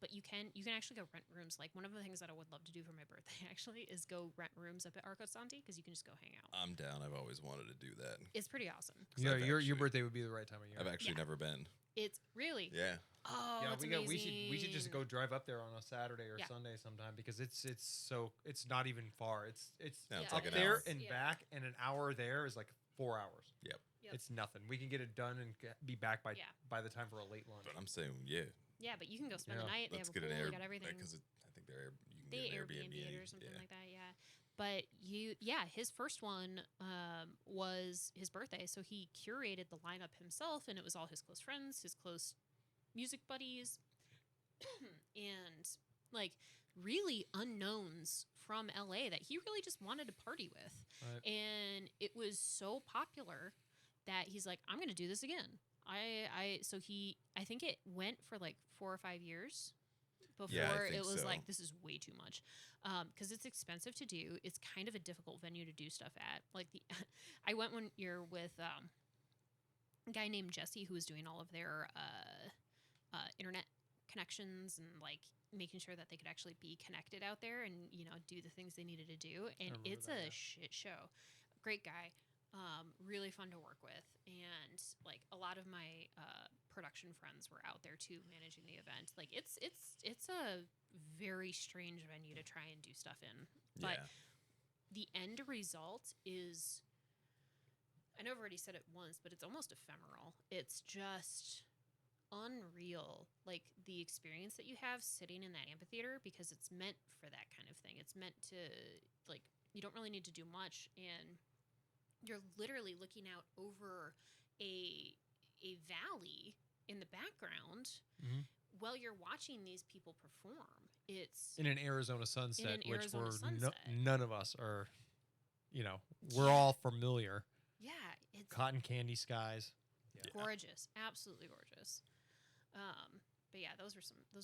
But you can actually go rent rooms. Like one of the things that I would love to do for my birthday actually is go rent rooms up at Arcosanti because you can just go hang out. I'm down. I've always wanted to do that. It's pretty awesome. Yeah, your birthday would be the right time of year. I've actually never been. It's really Yeah. Oh, yeah, it's amazing. we should just go drive up there on a Saturday or Sunday sometime because it's not even far. It's like up an there hour. and back, and an hour there is like 4 hours. Yep. It's nothing. We can get it done and be back by the time for a late lunch. But I'm saying, yeah. Yeah, but you can go spend the night. Let's they have a get pool. an They got everything. Because I think you can they get an Airbnb it or something yeah. like that. Yeah. But his first one was his birthday, so he curated the lineup himself, and it was all his close friends, his close music buddies, and like really unknowns from LA that he really just wanted to party with. Right. And it was so popular that he's like, I'm going to do this again. I think it went for like 4 or 5 years before it was like, this is way too much. Because it's expensive to do. It's kind of a difficult venue to do stuff at. Like I went one year with a guy named Jesse who was doing all of their internet connections and like making sure that they could actually be connected out there and do the things they needed to do. And it's a shit show. Great guy. Really fun to work with, and like a lot of my production friends were out there too, managing the event. Like it's a very strange venue to try and do stuff in, but the end result is, I know I've already said it once, but it's almost ephemeral. It's just unreal, like the experience that you have sitting in that amphitheater, because it's meant for that kind of thing. It's meant to, like, you don't really need to do much, and you're literally looking out over a valley in the background while you're watching these people perform. It's in an Arizona sunset, sunset. None of us are, we're all familiar. Yeah, it's cotton candy skies. Gorgeous, absolutely gorgeous. But yeah, those were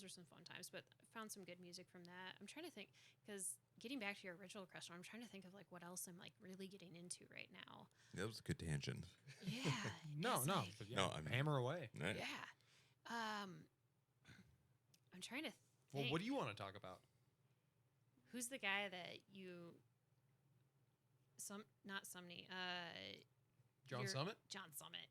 some fun times. But I found some good music from that. I'm trying to think, because getting back to your original question, I'm trying to think of like what else I'm like really getting into right now. That was a good tangent. Yeah. No. Hammer away. Right. Yeah. I'm trying to think. Well, what do you want to talk about? Who's the guy that you? Not Sumney. John Summit. John Summit.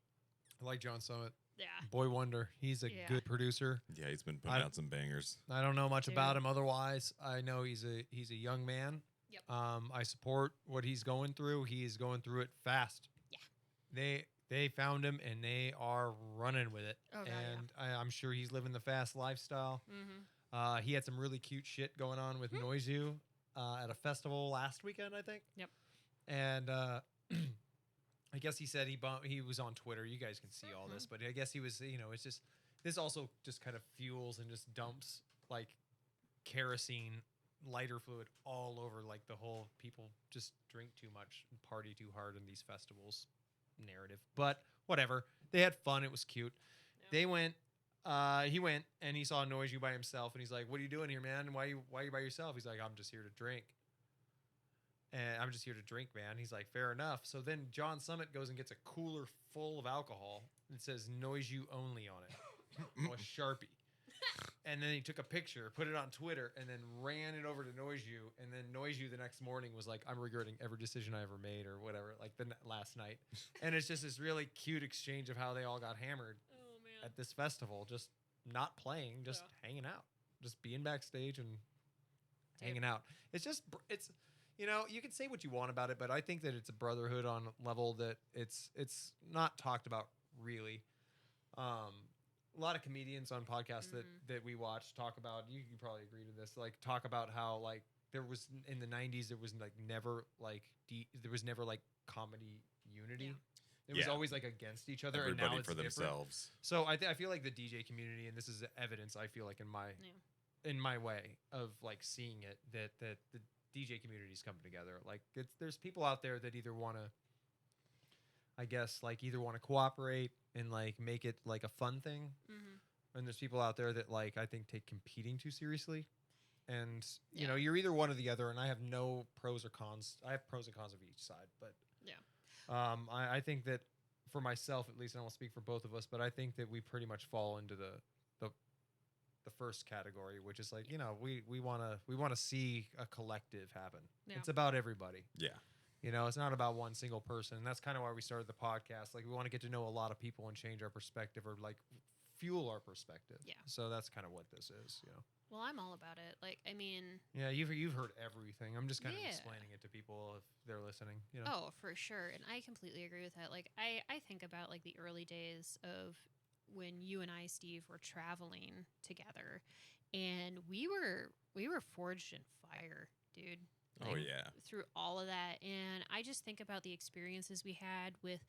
I like John Summit. Yeah. Boy wonder. He's a good producer. Yeah, he's been putting out some bangers. I don't know much about him otherwise. I know he's a young man. Yep. I support what he's going through. He is going through it fast. Yeah. They found him and they are running with it. Oh, God, and I'm sure he's living the fast lifestyle. Mm-hmm. He had some really cute shit going on with Noise You at a festival last weekend, I think. Yep. And I guess he said he was on Twitter. You guys can see all this, but I guess he was, it's just, this also just kind of fuels and just dumps like kerosene, lighter fluid all over like the whole people just drink too much and party too hard in these festivals narrative. But whatever. They had fun. It was cute. Yep. He went and he saw Noise You by himself and he's like, "What are you doing here, man? Why are you by yourself?" He's like, "I'm just here to drink." And I'm just here to drink, man. He's like, fair enough. So then John Summit goes and gets a cooler full of alcohol. It says Noise You Only on it. With Sharpie. And then he took a picture, put it on Twitter, and then ran it over to Noise You. And then Noise You the next morning was like, "I'm regretting every decision I ever made," or whatever, like last night. And it's just this really cute exchange of how they all got hammered at this festival. Just not playing, just hanging out. Just being backstage and hanging out. It's you can say what you want about it, but I think that it's a brotherhood on a level that it's not talked about really. a lot of comedians on podcasts that we watch talk about. You probably agree to this. Like talk about how like there was in the '90s there was like never like there was never like comedy unity. It was always like against each other. Everybody and now it's for different. themselves. So I feel like the DJ community, and this is evidence. I feel like in my way of like seeing it that the DJ community's coming together. Like there's people out there that either want to, I guess, like either want to cooperate and like make it like a fun thing, and there's people out there that like I think take competing too seriously, and you know you're either one or the other. And I have no pros or cons. I have pros and cons of each side, but I think that for myself at least, and I won't speak for both of us, but I think that we pretty much fall into the first category, which is like, you know, we want to see a collective happen. It's about everybody. You know, it's not about one single person. And that's kind of why we started the podcast. Like we want to get to know a lot of people and change our perspective, or like fuel our perspective. So that's kind of what this is, you know. Well, I'm all about it. Like, I mean, you've heard everything. I'm just kind of explaining it to people if they're listening, you know. Oh, for sure. And I completely agree with that. Like I think about like the early days of when you and I, Steve, were traveling together, and we were forged in fire, dude. Like, through all of that. And I just think about the experiences we had with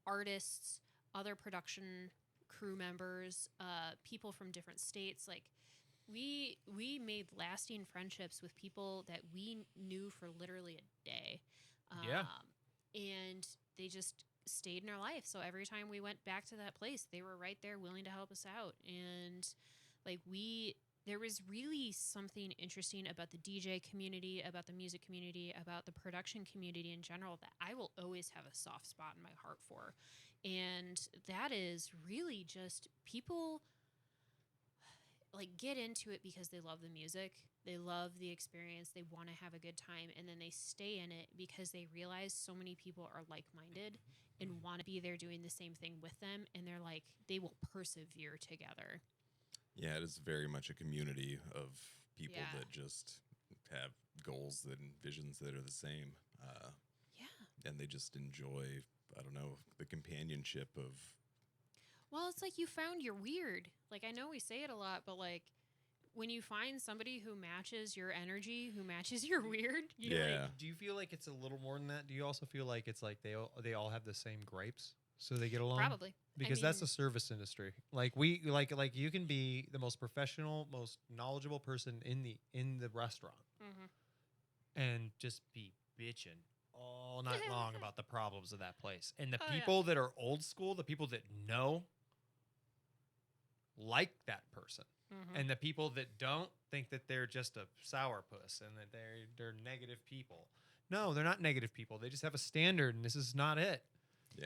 artists, other production crew members, people from different states. Like we made lasting friendships with people that we knew for literally a day. And they just stayed in our life. So every time we went back to that place, they were right there willing to help us out. And like there was really something interesting about the DJ community, about the music community, about the production community in general that I will always have a soft spot in my heart for. And that is really just people like get into it because they love the music, they love the experience, they want to have a good time, and then they stay in it because they realize so many people are like-minded and want to be there doing the same thing with them, and they're like, they will persevere together. Yeah, it is very much a community of people that just have goals and visions that are the same. And they just enjoy, I don't know, the companionship of... Well, it's like you found your weird. Like, I know we say it a lot, but like when you find somebody who matches your energy, who matches your weird, do you feel like it's a little more than that? Do you also feel like it's like they all have the same gripes, so they get along? Probably. Because that's the service industry. Like we like you can be the most professional, most knowledgeable person in the restaurant, and just be bitching all night long about the problems of that place. And the people that are old school, the people that know, like that person. And the people that don't think that they're just a sourpuss and that they're negative people. No, they're not negative people. They just have a standard, and this is not it.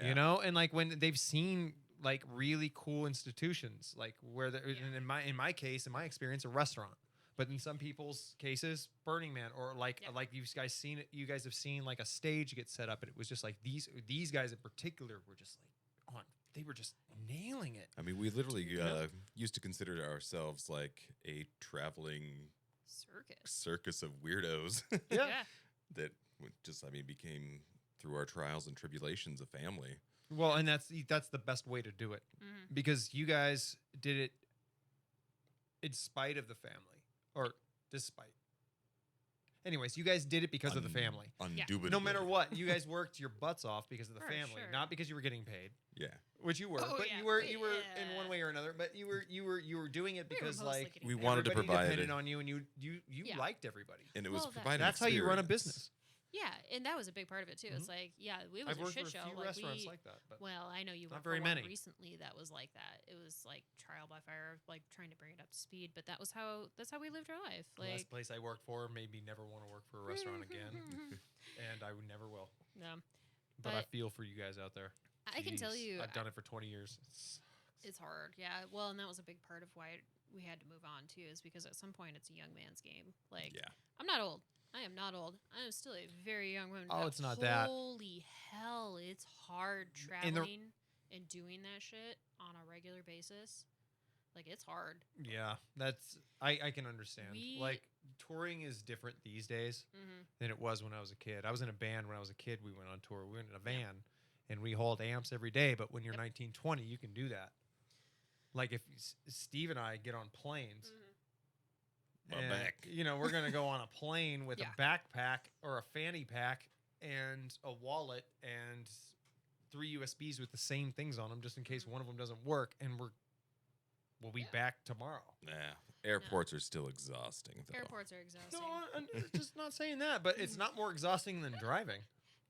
You know, and like when they've seen like really cool institutions, like where in my case, in my experience, a restaurant, but in some people's cases, Burning Man, or like you guys have seen like a stage get set up, and it was just like these guys in particular were just like they were just nailing it. I mean, we literally used to consider ourselves like a traveling circus of weirdos. That just, I mean, became through our trials and tribulations a family. Well, and that's the best way to do it, because you guys did it in spite of the family, or despite. Anyways, you guys did it because of the family. Undoubtedly. No matter what, you guys worked your butts off because of the family, not because you were getting paid. Yeah. Which you were, you were in one way or another. But you were doing it because like we wanted to provide depended on you, and you liked everybody, and it was providing. That's how you run a business. Yeah, and that was a big part of it too. It's like, it was a shit show. I've worked for a few restaurants like that. But well, I know you not worked very for many one recently that was like that. It was like trial by fire, like trying to bring it up to speed. But that's how we lived our life. The Like last place I worked for made me never want to work for a restaurant again, and I never will. No, but I feel for you guys out there. I can tell you, I've done it for 20 years. It's hard, yeah. Well, and that was a big part of why we had to move on too, is because at some point it's a young man's game. Like, I'm not old. I am not old. I am still a very young woman. Oh, it's not that. Holy hell, it's hard traveling and doing that shit on a regular basis. Like, it's hard. Yeah, I can understand. Like, touring is different these days than it was when I was a kid. I was in a band when I was a kid. We went on tour. We went in a van, and we hauled amps every day. But when you're 19, 20, you can do that. like if Steve and I get on planes, My and, back. you know, we're gonna go on a plane with Yeah. a backpack or a fanny pack and a wallet and 3 USBs with the same things on them, just in case one of them doesn't work, and we'll be back tomorrow. Nah, airports are still exhausting, though. Airports are exhausting. No, I'm just not saying that, but it's not more exhausting than driving.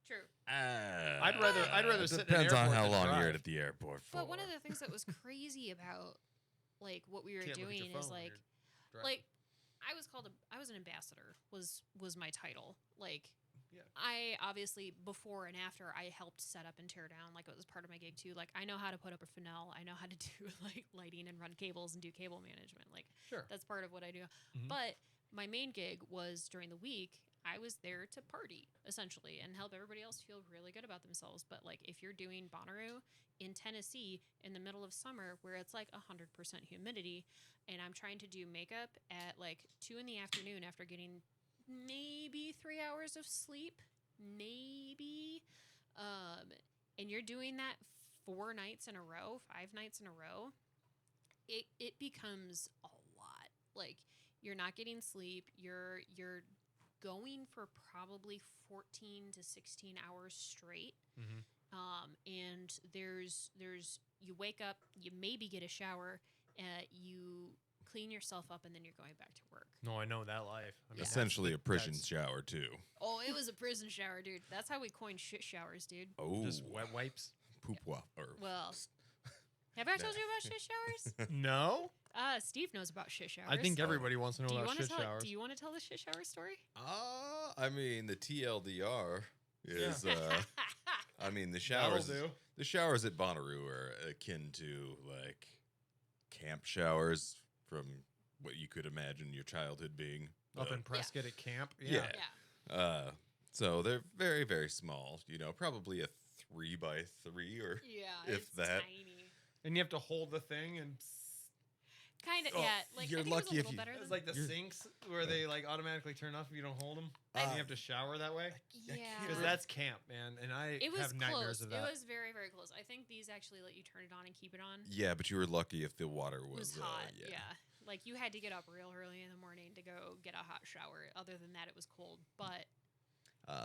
True. I'd rather it sit in an depends on airport how than long you're drive. at the airport for. But one of the things that was crazy about like what we were Can't look at your doing is phone when like you're driving. I was an ambassador was my title. Like Yeah. I obviously before and after I helped set up and tear down, like it was part of my gig too. Like I know how to put up a Fennel, I know how to do like lighting and run cables and do cable management. Like Sure. that's part of what I do. Mhm. But my main gig was during the week. I was there to party essentially and help everybody else feel really good about themselves. But like if you're doing Bonnaroo in Tennessee in the middle of summer where it's like 100% humidity, and I'm trying to do makeup at like 2 p.m. after getting maybe 3 hours of sleep, maybe, and you're doing that 4 nights in a row, 5 nights in a row, it becomes a lot. Like you're not getting sleep. You're going for probably 14 to 16 hours straight. Mhm. And there's you wake up, you maybe get a shower, you clean yourself up, and then you're going back to work. No, I know that life. I mean, Essentially a prison that's shower, too. Oh, it was a prison shower, dude. That's how we coined shit showers, dude. Oh, just wet wipes. poop wop. Or Well, have I told you about shit showers? No, Steve knows about shit showers. I think everybody wants to know do you about want to shit tell? showers. Do you want to tell the shit shower story? I mean, the TLDR is, I mean, the That'll showers, do. the showers at Bonnaroo are akin to, like, camp showers from what you could imagine your childhood being. Up in Prescott at camp. Yeah. Yeah. So they're very, very small, you know, probably a 3x3 or Yeah, if it's that. tiny. And you have to hold the thing and Kind of, Oh, yeah. Like you're I think it was lucky a if little you- better it's than like the You're- sinks where they like automatically turn off if you don't hold them. and you have to shower that way. yeah. Because that's camp, man, and I It was have nightmares close. of that. It was very, very close. I think these actually let you turn it on and keep it on. Yeah, but you were lucky if the water It was, was hot. yeah. Yeah. Like you had to get up real early in the morning to go get a hot shower. Other than that, it was cold. But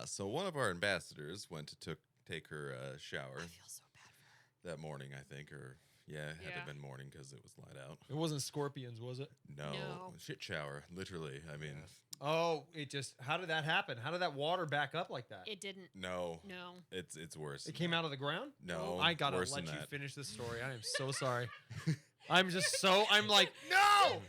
So one of our ambassadors went to take her shower I feel so bad for her. that morning, I think, or it had to Yeah. have been morning because it was light out. It wasn't scorpions, was it? No, No. shit shower, literally. I mean, Oh, it just. How did that happen? How did that water back up like that? It didn't. no, No. it's worse. It than came that. out of the ground. No, I gotta worse let than you that. finish this story. I am so sorry. I'm just so. I'm like no.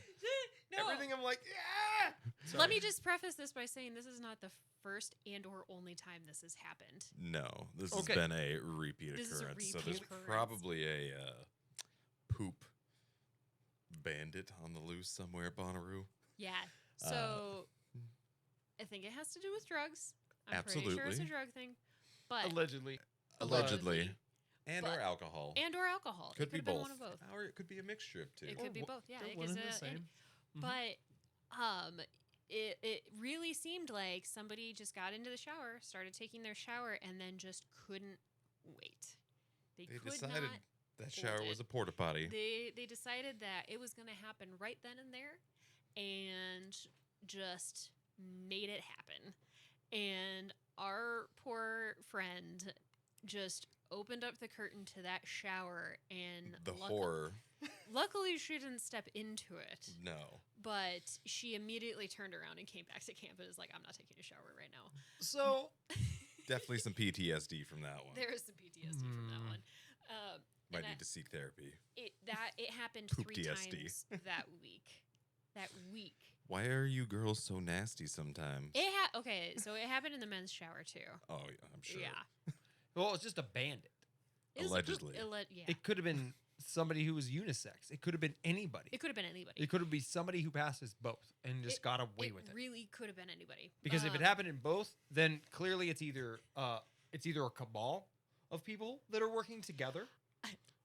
No. Everything. I'm like yeah. Let me just preface this by saying this is not the first and or only time this has happened. No, this Okay. has been a repeat This is a occurrence. So repeat there's occurrence. probably a poop bandit on the loose somewhere at Bonnaroo. Yeah. So I think it has to do with drugs. I'm pretty sure it's a Absolutely. drug thing. But Allegedly. Allegedly. And But- or alcohol. and or alcohol. Could It be could've been both. one of both. Or it could be a mixture of two. It could be Or both. Yeah. they're It one is and the a- same. Mhm. But it really seemed like somebody just got into the shower, started taking their shower, and then just couldn't wait. They They could decided not. that hold shower it. was a porta potty. They decided that it was going to happen right then and there, and just made it happen. And our poor friend just opened up the curtain to that shower, and The horror. Luckily, she didn't step into it. No. But she immediately turned around and came back to camp and was like, I'm not taking a shower right now. So Definitely some PTSD from that one. There is some PTSD from that one. Might and need to seek therapy. it happened Poop 3 TSD. times that week. That week. Why are you girls so nasty sometimes? Okay, so it happened in the men's shower too. Oh, yeah, I'm sure. Yeah. well, it's just a bandit. It was a Allegedly. yeah. It could have been somebody who was unisex. It could have been anybody. It could have been anybody. It could have been somebody who passes both and just got away with it. Really could have been anybody. Because if it happened in both, then clearly it's either a cabal of people that are working together,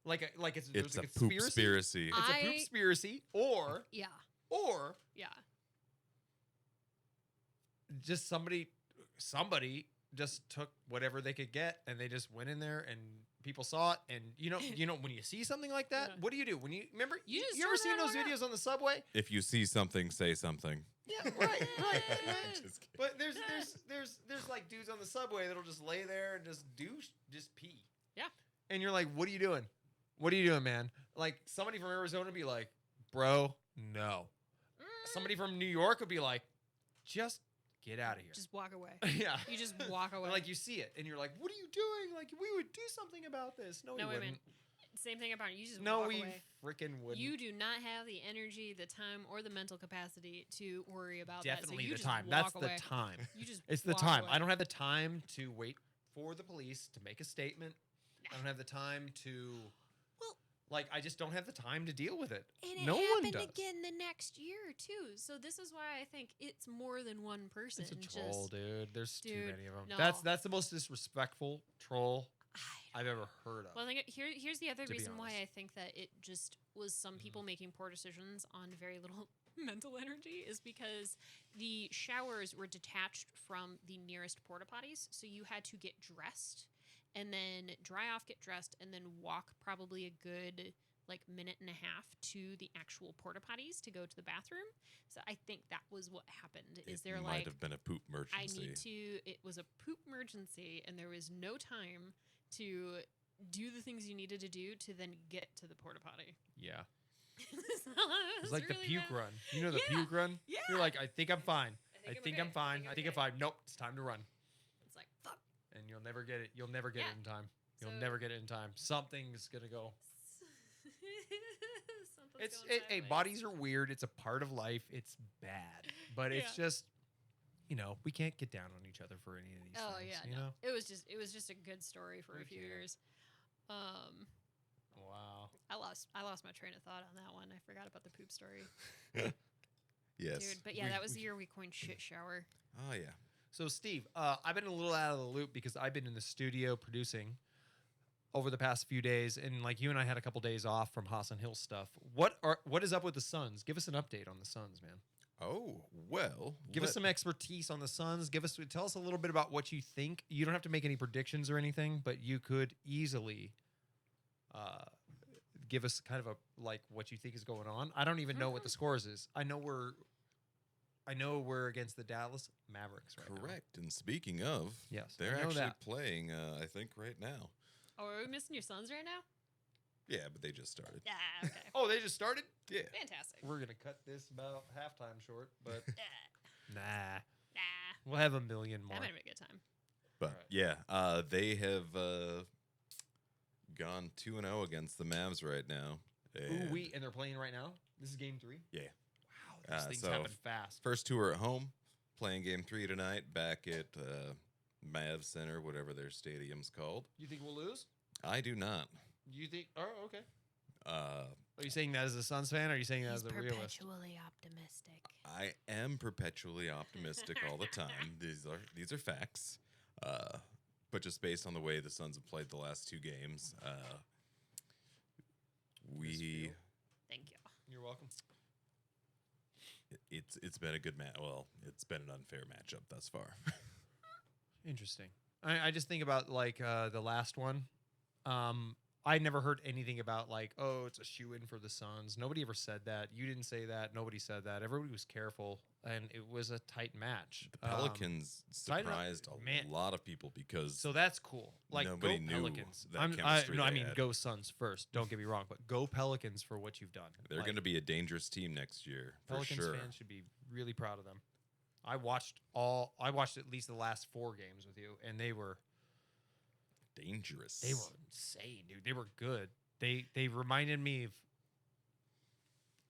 like it's It's there's a poop conspiracy. It's a poop conspiracy, or Yeah. Yeah. just somebody just took whatever they could get and they just went in there and people saw it, and you know when you see something like that, what do? When you remember, You just ever turn seen around those and walk videos on the subway? If you see something, say something. Yeah, right. Just kidding. But there's like dudes on the subway that'll just lay there and just pee. Yeah. And you're like, what are you doing? What are you doing, man? Like somebody from Arizona would be like, bro, no. Somebody from New York would be like, just get out of here. Just walk away. Yeah. You just walk away. And like you see it, and you're like, what are you doing? Like we would do something about this. No, we wait a wouldn't. minute. Same thing about it. You just No, walk we away. freaking wouldn't. You do not have the energy, the time, or the mental capacity to worry about Definitely that. So you the just time. walk That's away. the time. You just It's the walk time. away. I don't have the time to wait for the police to make a statement. I don't have the time to. Well, like I just don't have the time to deal with it. And it no one happened does. again the next year too. So this is why I think it's more than one person. It's a troll, dude. There's too many of them. no. That's the most disrespectful troll I've ever heard of. Well, I think here's the other to be reason why honest. I think that it just was some people making poor decisions on very little mental energy is because the showers were detached from the nearest porta potties, so you had to get dressed and then dry off, get dressed, and then walk probably a good like minute and a half to the actual porta potties to go to the bathroom. So I think that was what happened. Is there might have been a poop emergency. it was a poop emergency and there was no time to do the things you needed to do to then get to the porta potty. Yeah. It's It's like the really puke bad. run. You know the Yeah. puke run? Yeah. You're like, I think I'm fine. I I'm think okay. I'm fine. I think I'm fine. Nope, it's time to run. It's like, fuck. And you'll never get it. You'll never get Yeah. it in time. You'll So- never get it in time. Something's gonna go. Something's It's going hey, sideways. bodies are weird. It's a part of life. It's bad, but it's Yeah. just, we can't get down on each other for any of these Oh things. yeah, you no. know. It was just a good story for We a few can't. years. Wow. I lost my train of thought on that one. I forgot about the poop story. Yes. Dude, but yeah, that was the year we coined shit shower. Oh yeah. So Steve, I've been a little out of the loop because I've been in the studio producing over the past few days, and like you and I had a couple days off from Haas and Hill stuff. What is up with the Suns? Give us an update on the Suns, man. Oh well. Give us some expertise on the Suns. Tell us a little bit about what you think. You don't have to make any predictions or anything, but you could easily give us kind of what you think is going on. I don't even know what the scores is. I know we're against the Dallas Mavericks right now. Correct. And speaking of, Yes, they're I know actually that. playing. I think right now. Oh, are we missing your Suns right now? Yeah, but they just started. Yeah, okay. Oh, they just started? Yeah. Fantastic. We're going to cut this about halftime short, but nah. Nah, We'll have a million more. that might have been a good time. But Alright. yeah, they have gone 2-0 against the Mavs right now. And And they're playing right now? This is game 3? Yeah. Wow, these things so happen fast. First two are at home, playing game 3 tonight back at Mavs Center, whatever their stadium's called. You think we'll lose? I do not. You think? Oh, okay. Uh, Are you saying that as a Suns fan, or are you saying that He's as a realist? perpetually optimistic. I am perpetually optimistic all the time. These are facts. But just based on the way the Suns have played the last 2 games, we Thank you. You're welcome. it's been a good match. Well, it's been an unfair matchup thus far. Interesting. I just think about the last one. I never heard anything about it's a shoe-in for the Suns. Nobody ever said that. You didn't say that. Nobody said that. Everybody was careful, and it was a tight match. The Pelicans surprised a lot of people because So that's cool. Nobody go knew Pelicans. that I chemistry they mean, had. go Suns first. Don't get me wrong, but go Pelicans for what you've done. they're going to be a dangerous team next year for Pelicans sure. fans should be really proud of them. I watched at least the last 4 games with you, and they were Dangerous. They were insane, dude. They were good. They reminded me of.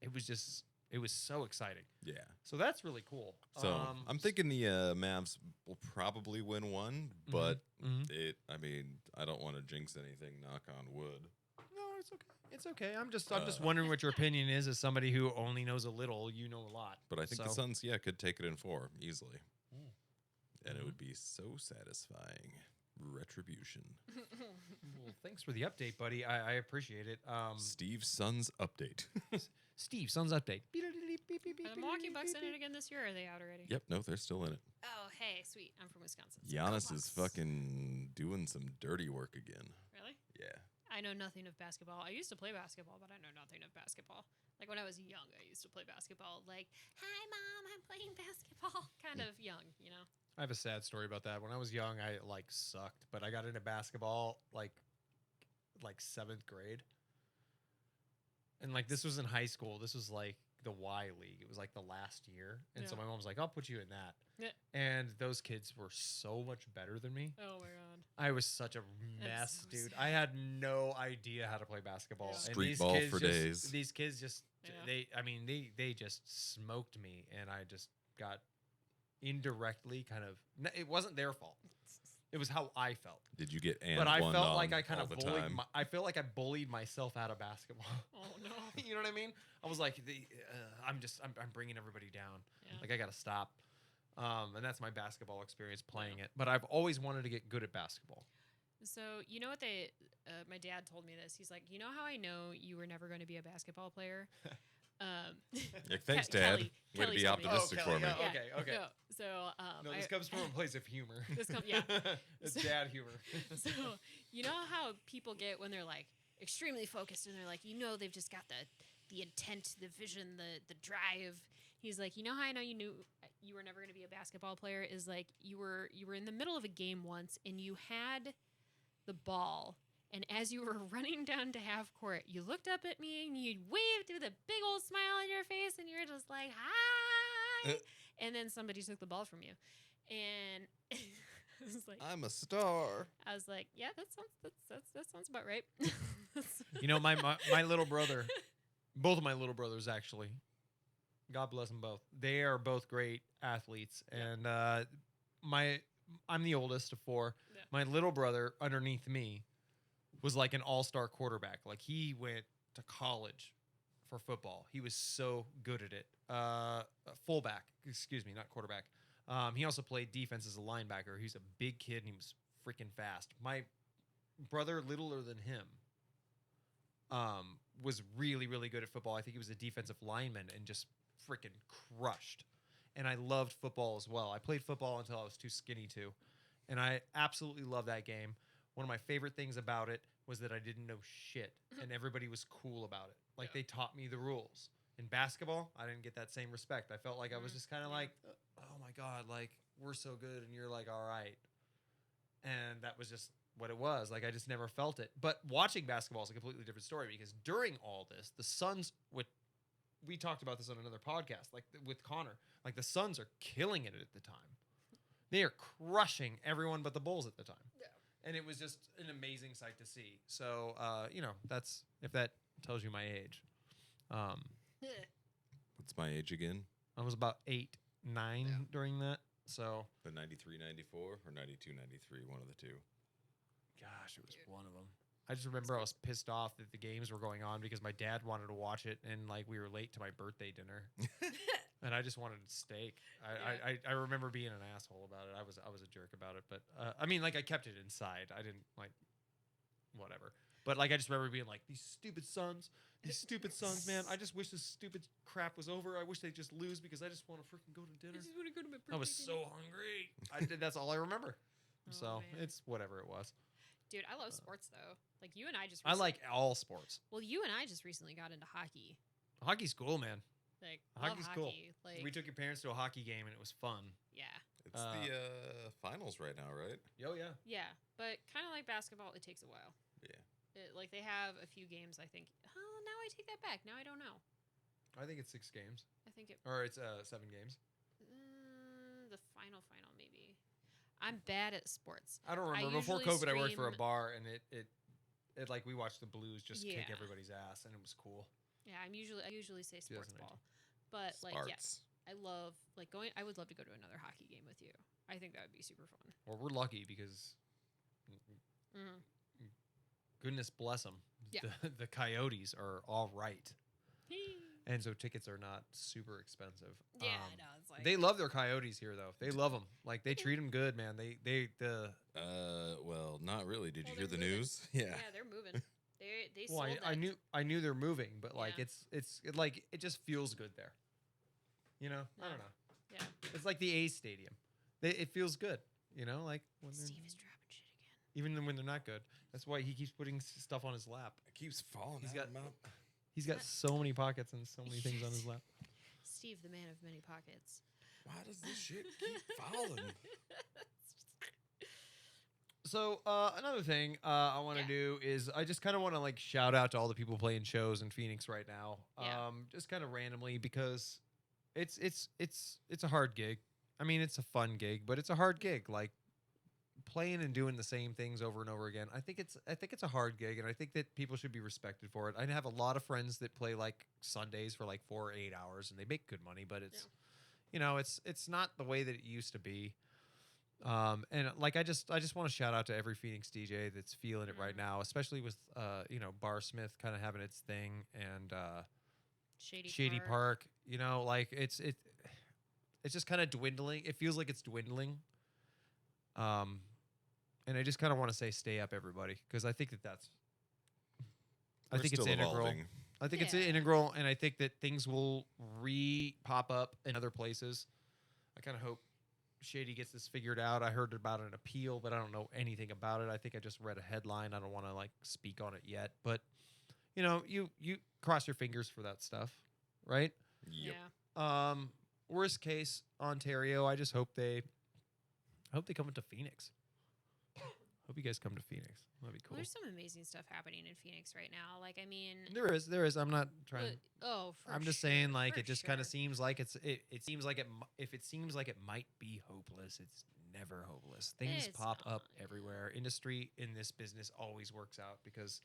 It was so exciting. Yeah. So that's really cool. So I'm thinking the Mavs will probably win one, but I don't want to jinx anything. Knock on wood. No, it's okay. It's okay. I'm just wondering what your opinion is as somebody who only knows a little. You know a lot. But I think the So- Suns, could take it in 4 easily, and it would be so satisfying. Retribution. Well, thanks for the update, buddy. I appreciate it. Steve's Suns update. Steve, Suns update. Are the Milwaukee Bucks in it again this year, or are they out already? Yep, no, they're still in it. Oh, hey, sweet. I'm from Wisconsin. so go Giannis Bucks. is fucking doing some dirty work again. Really? Yeah. I know nothing of basketball. I used to play basketball, but I know nothing of basketball. Like when I was young, I used to play basketball. Like, hi, Mom, I'm playing basketball. Kind of young, you know? I have a sad story about that. When I was young, I like sucked, but I got into basketball like 7th grade. And like this was in high school. This was like the Y League. It was like the last year. And so my mom was like, I'll put you in that. Yeah. And those kids were so much better than me. Oh my God. I was such a mess, so dude. Sad. I had no idea how to play basketball. Yeah. Street ball for days. These kids just they just smoked me, and I just got indirectly kind of. It wasn't their fault. It was how I felt. Did you get but I felt like I kind of bullied. I feel like I bullied myself out of basketball. Oh no! You know what I mean? I was like, I'm bringing everybody down. Yeah. Like I got to stop. And that's my basketball experience playing it. But I've always wanted to get good at basketball. So you know what my dad told me this. He's like, you know how I know you were never going to be a basketball player? Yeah, thanks, Dad. Way to be optimistic for me. Yeah, okay. So this comes from a place of humor. Yeah, it's dad humor. So you know how people get when they're like extremely focused and they're like, you know, they've just got the intent, the vision, the drive. He's like, you know how I know you knew you were never going to be a basketball player is like you were in the middle of a game once and you had the ball. And as you were running down to half court, you looked up at me and you waved with a big old smile on your face, and you're just like, "Hi!" And then somebody took the ball from you, and I was like, "I'm a star." I was like, "Yeah, that sounds about right." You know, my little brother, both of my little brothers actually, God bless them both. They are both great athletes, and I'm the oldest of 4. Yeah. My little brother, underneath me, was like an all-star quarterback. Like he went to college for football. He was so good at it. Fullback, excuse me, not quarterback. He also played defense as a linebacker. He's a big kid and he was freaking fast. My brother, littler than him, was really, really good at football. I think he was a defensive lineman and just freaking crushed. And I loved football as well. I played football until I was too skinny to. And I absolutely love that game. One of my favorite things about it was that I didn't know shit, and everybody was cool about it. Like, they taught me the rules. In basketball, I didn't get that same respect. I felt like I was just kind of like, oh, my God, like, we're so good, and you're like, all right. And that was just what it was. Like, I just never felt it. But watching basketball is a completely different story because during all this, the Suns we talked about this on another podcast, like with Connor. Like, the Suns are killing it at the time. They are crushing everyone but the Bulls at the time. Yeah. And it was just an amazing sight to see. So, that's if that tells you my age. What's my age again? I was about 8, 9 during that. So the 93, 94 or 92, 93, one of the two. Gosh, it was one of them. I just remember I was pissed off that the games were going on because my dad wanted to watch it and like we were late to my birthday dinner. And I just wanted steak. I remember being an asshole about it. I was a jerk about it, but I mean, like I kept it inside. I didn't like whatever. But like I just remember being like, these stupid Suns, man. I just wish this stupid crap was over. I wish they'd just lose because I just want to freaking go to dinner. I just want to go to my birthday I was so hungry. That's all I remember. So man. It's whatever it was. Dude, I love sports though. Like you and I just. I like all sports. Well, you and I just recently got into hockey. Hockey's cool, man. Like hockey's cool. Like, we took your parents to a hockey game and it was fun. Yeah. It's the finals right now, right? Oh yeah. Yeah, but kind of like basketball, it takes a while. Yeah. Like they have a few games. I think. Oh, now I take that back. Now I don't know. I think it's 6 games. I think it. Or it's 7 games. The final maybe. I'm bad at sports. I don't remember. Before COVID, I worked for a bar, and it like we watched the Blues just kick everybody's ass, and it was cool. Yeah, I usually say sports ball, but like yes, I love like going. I would love to go to another hockey game with you. I think that would be super fun. Well, we're lucky because goodness bless them. Yeah. The Coyotes are all right. And so tickets are not super expensive. Yeah, I know. It's like they love their Coyotes here, though. They love them. Like they treat them good, man. Well, not really. Did you hear the news? Yeah. Yeah, they're moving. They well, sold I knew they're moving, but like it just feels good there. You know, I don't know. Yeah, it's like the A's stadium. It feels good. You know, like when Steve is dropping shit again. even when they're not good. That's why he keeps putting stuff on his lap. It keeps falling. He's got so many pockets and so many things on his lap. Steve, the man of many pockets. Why does this shit keep falling? So another thing I want to do is I just kind of want to like shout out to all the people playing shows in Phoenix right now. Just kind of randomly because it's a hard gig. I mean, it's a fun gig, but it's a hard gig. Like playing and doing the same things over and over again. I think it's a hard gig, and I think that people should be respected for it. I have a lot of friends that play like Sundays for like 4 or 8 hours, and they make good money, but it's it's not the way that it used to be. And like I just want to shout out to every Phoenix DJ that's feeling it right now, especially with Barsmith kind of having its thing and Shady Park. Like it's just kind of dwindling. It feels like it's dwindling. And I just kind of want to say, stay up, everybody, because I think that's. I think it's integral. Evolving. I think it's integral, and I think that things will pop up in other places. I kind of hope Shady gets this figured out. I heard about an appeal, but I don't know anything about it. I think I just read a headline. I don't want to like speak on it yet, but you cross your fingers for that stuff, right? Yep. Yeah. Worst case, Ontario. I just hope they come into Phoenix. Hope you guys come to Phoenix. That'd be cool. Well, there's some amazing stuff happening in Phoenix right now. Like, I mean, there is. I'm not trying. I'm just saying, like, it just kind of sure. seems like it seems like if it seems like it might be hopeless, it's never hopeless. Things It's pop up not. everywhere. Industry in this business always works out because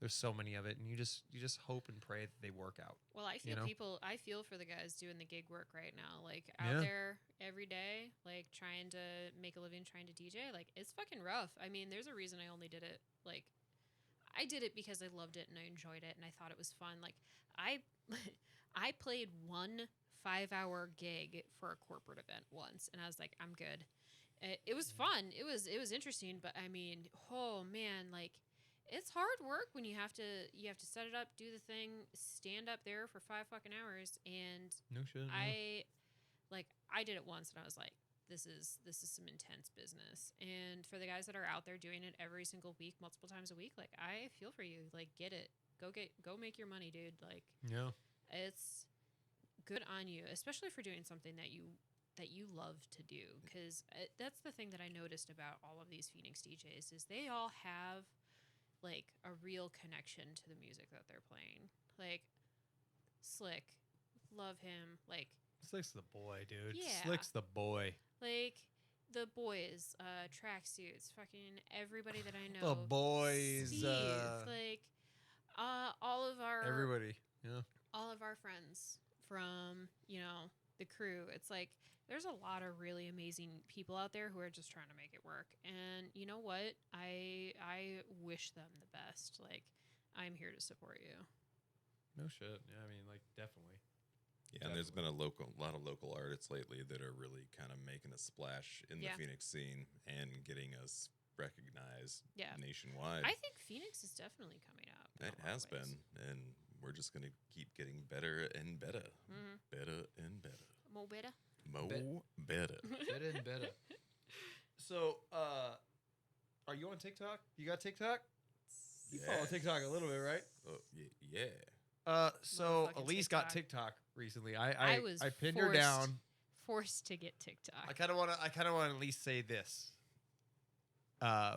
there's so many of it, and you just hope and pray that they work out. Well, I feel I feel for the guys doing the gig work right now, like out there every day, like trying to make a living, trying to DJ. Like it's fucking rough. I mean, there's a reason I only did it. Like I did it because I loved it and I enjoyed it and I thought it was fun. Like I played 1 5-hour gig for a corporate event once, and I was like, I'm good. It was fun. It was interesting, but I mean, oh man, like. It's hard work when you have to set it up, do the thing, stand up there for 5 fucking hours, and No shit. I did it once and I was like, this is some intense business. And for the guys that are out there doing it every single week, multiple times a week, like I feel for you. Like get it. Go make your money, dude. Like it's good on you, especially for doing something that you love to do, cuz that's the thing that I noticed about all of these Phoenix DJs is they all have like a real connection to the music that they're playing. Like Slick, love him. Like Slick's the boy, dude. Yeah. Slick's the boy. Like the boys, tracksuits, fucking everybody that I know. The boys, Steve, like all of our everybody, all of our friends from the crew. It's like there's a lot of really amazing people out there who are just trying to make it work. And you know what? I wish them the best. Like, I'm here to support you. No shit. Yeah, I mean, like, definitely. Yeah, and there's been a lot of local artists lately that are really kind of making a splash in the Phoenix scene and getting us recognized nationwide. I think Phoenix is definitely coming up. It has been, and we're just going to keep getting better and better. Mm-hmm. Better and better. More better. Better. Better and better. So, are you on TikTok? You got TikTok? You follow TikTok a little bit, right? Oh, yeah. So Elise got TikTok recently. I pinned her down. Forced to get TikTok. I kind of want to at least say this.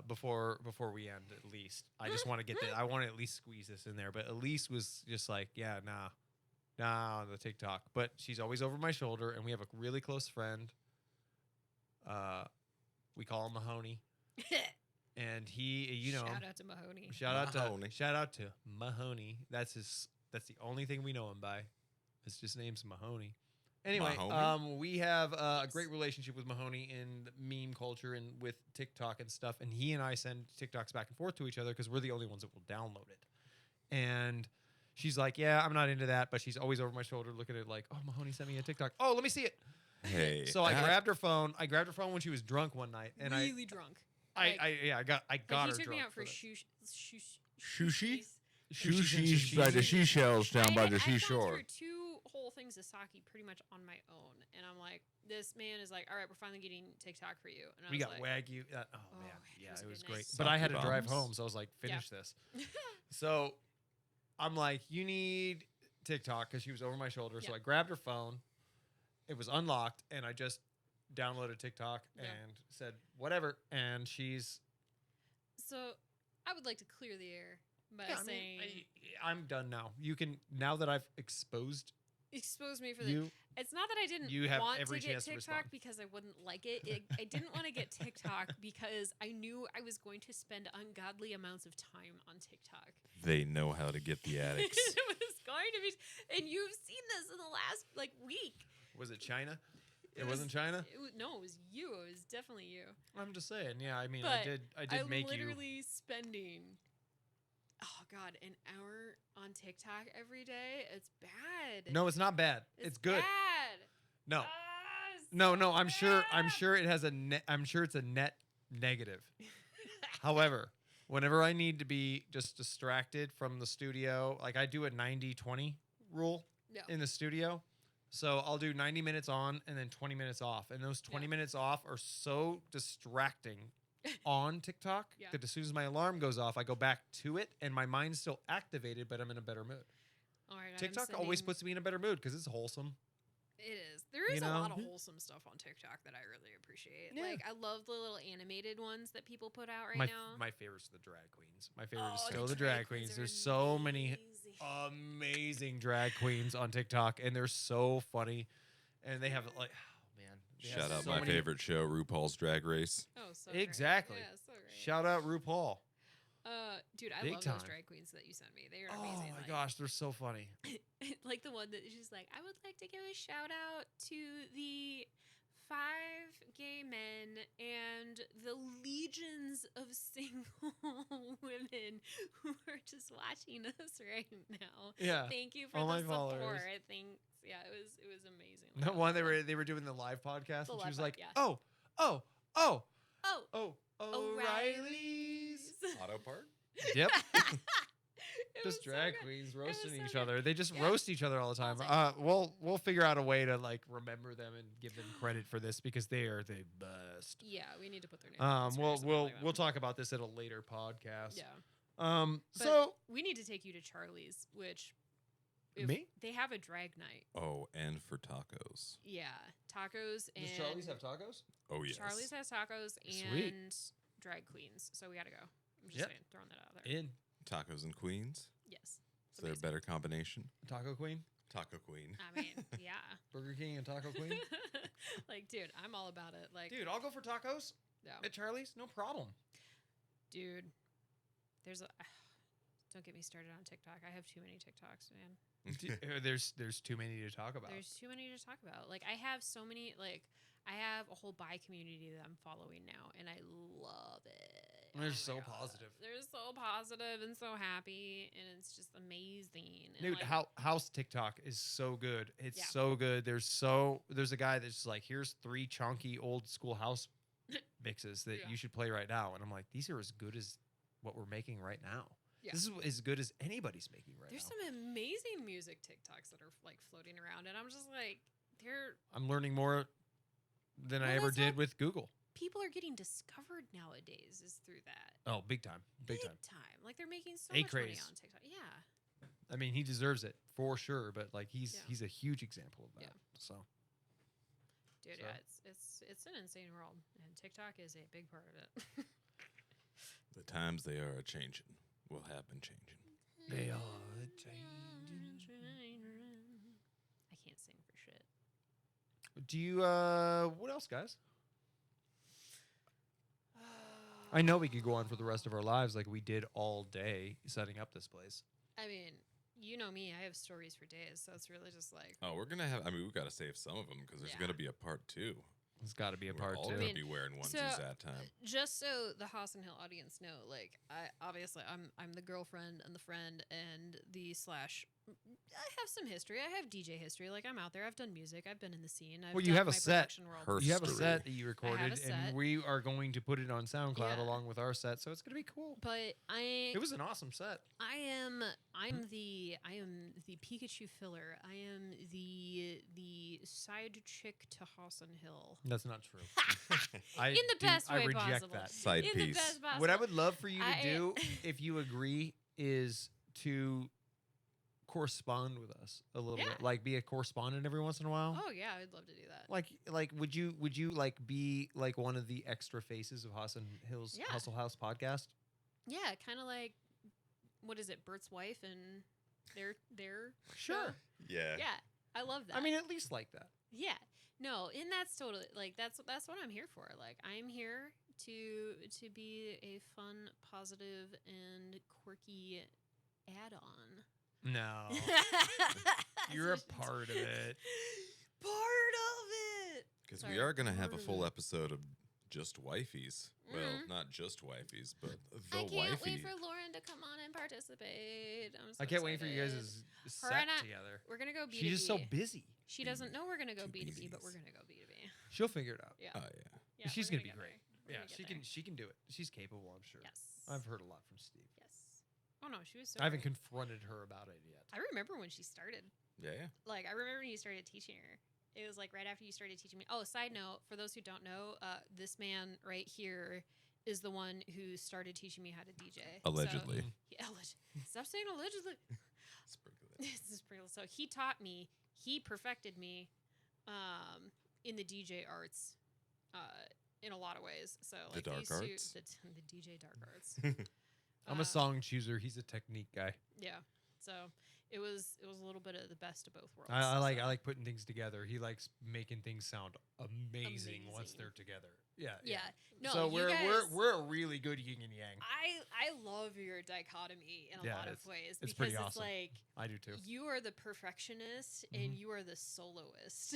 Before we end, at least I just want to get that. I want to at least squeeze this in there. But Elise was just like, yeah, nah, on the TikTok. But she's always over my shoulder, and we have a really close friend. We call him Mahoney, and he, shout out to Mahoney. Shout out to Mahoney. That's the only thing we know him by. His just name's Mahoney. Anyway, we have a great relationship with Mahoney in meme culture and with TikTok and stuff. And he and I send TikToks back and forth to each other because we're the only ones that will download it. And she's like, yeah, I'm not into that. But she's always over my shoulder looking at it like, oh, Mahoney sent me a TikTok. Oh, let me see it. Hey. So I grabbed her phone. I grabbed her phone when she was drunk one night. And really drunk. I got her drunk. He took me out for sushi? Sushi by the seashells down by the I seashore. through 2 whole things of sake pretty much on my own, and I'm like, this man is like, all right, we're finally getting TikTok for you. And I We was got like, Wagyu. Oh man, yeah, it was good great. night. But I had to Sake drive bombs. home, so I was like, finish this. So I'm like, you need TikTok because she was over my shoulder. So Yeah. I grabbed her phone. It was unlocked, and I just downloaded TikTok and said whatever. And she's. So I would like to clear the air by saying, I'm done now. You can now that I've exposed expose me for you. It's not that I didn't You have want every to get chance to TikTok respond. because I wouldn't like it. I didn't want to get TikTok because I knew I was going to spend ungodly amounts of time on TikTok. They know how to get the addicts. It was going to be, and you've seen this in the last week. Was it China? It wasn't China. No, it was you. It was definitely you. I'm just saying. Yeah, I mean, But I did make you. I'm literally spending, oh God, an hour on TikTok every day. It's bad. No, it's not bad. It's good. Bad. No. It's No, so I'm sure bad. it has a net. I'm sure it's a net negative. However, whenever I need to be just distracted from the studio, like I do a 90-20 rule in the studio. So I'll do 90 minutes on and then 20 minutes off. And those 20 minutes off are so distracting on TikTok that as soon as my alarm goes off, I go back to it and my mind's still activated, but I'm in a better mood. All right, TikTok always puts me in a better mood because it's wholesome. It is. There is a lot of wholesome stuff on TikTok that I really appreciate. Yeah. Like, I love the little animated ones that people put out right now. My favorite's the drag queens. My favorite is still the drag queens. There's so many amazing drag queens on TikTok, and they're so funny. And they have, like, oh, man. Shout out my favorite show, RuPaul's Drag Race. Oh, so exactly. great. Yeah, so great. Shout out RuPaul. Dude, I Big love time. those drag queens that you sent me. They are amazing. Oh my gosh, they're so funny. Like the one that is just like, I would like to give a shout out to the 5 gay men and the legions of single women who are just watching us right now. Yeah. Thank you for All my the support. followers. Thanks. Yeah, it was amazing. No one they were doing the live podcast, and she was like, yeah. oh, O'Reilly's. O'Reilly's. Auto part? Yep. It Just was so drag good. queens was roasting so each good. other. They just Yeah. roast each other all the time. We'll figure out a way to like remember them and give them credit for this because they are the best. Yeah, we need to put their name. on Instagram or something like that. We'll talk about this at a later podcast. Yeah. But So we need to take you to Charlie's, which me? They have a drag night. Oh, and for tacos. Yeah, tacos and Does Charlie's have tacos? Oh, yes. Charlie's has tacos Sweet. and drag queens. So we got to go. I'm just Yep. saying, throwing that out there. In Tacos and Queens. Yes. Is there a better combination? Taco Queen, Taco Queen. I mean, yeah. Burger King, and Taco Queen. Like, dude, I'm all about it. Like, Dude, I'll go for tacos yeah. at Charlie's. No problem. Dude, there's a. Don't get me started on TikTok. I have too many TikToks, man. There's too many to talk about. There's too many to talk about. Like, I have so many. Like, I have a whole bi community that I'm following now, and I love it. They're Oh so my God. positive. They're so positive and so happy, and it's just amazing. And Dude, like, house TikTok is so good. It's Yeah. so good. There's a guy that's like, here's 3 chunky old school house mixes that Yeah. you should play right now. And I'm like, these are as good as what we're making right now. Yeah. This is as good as anybody's making right there's now. some amazing music TikToks that are like floating around, and I'm just like, I'm learning more than I Well, ever that's did how- with Google. people are getting discovered nowadays is through that. Oh, big time. Big time. Like, they're making so A much money craze. on TikTok. Yeah. I mean, he deserves it for sure, but like he's a huge example of that. Yeah. So Dude, So- yeah, it's an insane world, and TikTok is a big part of it. The times they are a-changing will have been changing. they are changing. I can't sing for shit. Do you what else, guys? I know we could go on for the rest of our lives like we did all day setting up this place. I mean, you know me, I have stories for days, so it's really just like, Oh, we're going to have, we've got to save some of them because there's Yeah. going to be a part 2. It's got to be a We're part all 2. going to be wearing onesies so- that time. just so the Hoss and Hill audience know, like, I'm the girlfriend and the friend and the / I have some history. I have DJ history. Like, I'm out there. I've done music. I've been in the scene. I've Well, you done have a my set. production world. You have a Herstory. set that you recorded, set. and we are going to put it on SoundCloud Yeah. along with our set, so it's going to be cool. But It was an awesome set. I am the Pikachu filler. I am the side chick to Hossan Hill. That's not true. In the best way I reject possible. that. Side In piece. the best possible. What I would love for you to I- do, if you agree, is to correspond with us a little Yeah. bit, like be a correspondent every once in a while. Oh yeah, I'd love to do that. Like, would you like be like one of the extra faces of Hoss and Hill's Yeah. Hustle House podcast? Yeah, kind of like, what is it, Bert's wife and their Sure. show? Yeah. Yeah, I love that. I mean, at least like that. yeah, no, and that's totally like that's what I'm here for. Like, I'm here to be a fun, positive, and quirky add-on. No, you're a part of it. Part of it. Because Sorry, we are going to have a part of full it. episode of just wifeys. Well, Mhm. not just wifeys, but the I can't wifey. wait for Lauren to come on and participate. I'm so I can't wait for you excited. guys' Her set and I- together. We're gonna go B2B. She's just so busy. She doesn't know we're gonna go Two B2B, but Bs. we're gonna go B2B. She'll figure it out. Yeah. Oh, yeah. Yeah, She's we're gonna be get great. there. We're Yeah, gonna get there. she can do it. She's capable, I'm sure. Yes. I've heard a lot from Steve. Yes. Oh no, she was so. I haven't great. confronted her about it yet. I remember when she started. Yeah. Like, I remember when you started teaching her. It was like right after you started teaching me. Oh, side note, for those who don't know, this man right here is the one who started teaching me how to DJ. Allegedly. So, stop saying allegedly. Sprinkle it. This is pretty. So he taught me. He perfected me in the DJ arts in a lot of ways. So like dark these arts? two, the DJ dark arts. I'm a song chooser. He's a technique guy. Yeah. So it was a little bit of the best of both worlds. I so. like putting things together. He likes making things sound amazing once Amazing. they're together. Yeah. Yeah. No, so you we're guys, we're a really good yin and yang. I love your dichotomy in a Yeah, lot of it's- ways it's because pretty it's awesome. like I do too. you are the perfectionist and you are the soloist.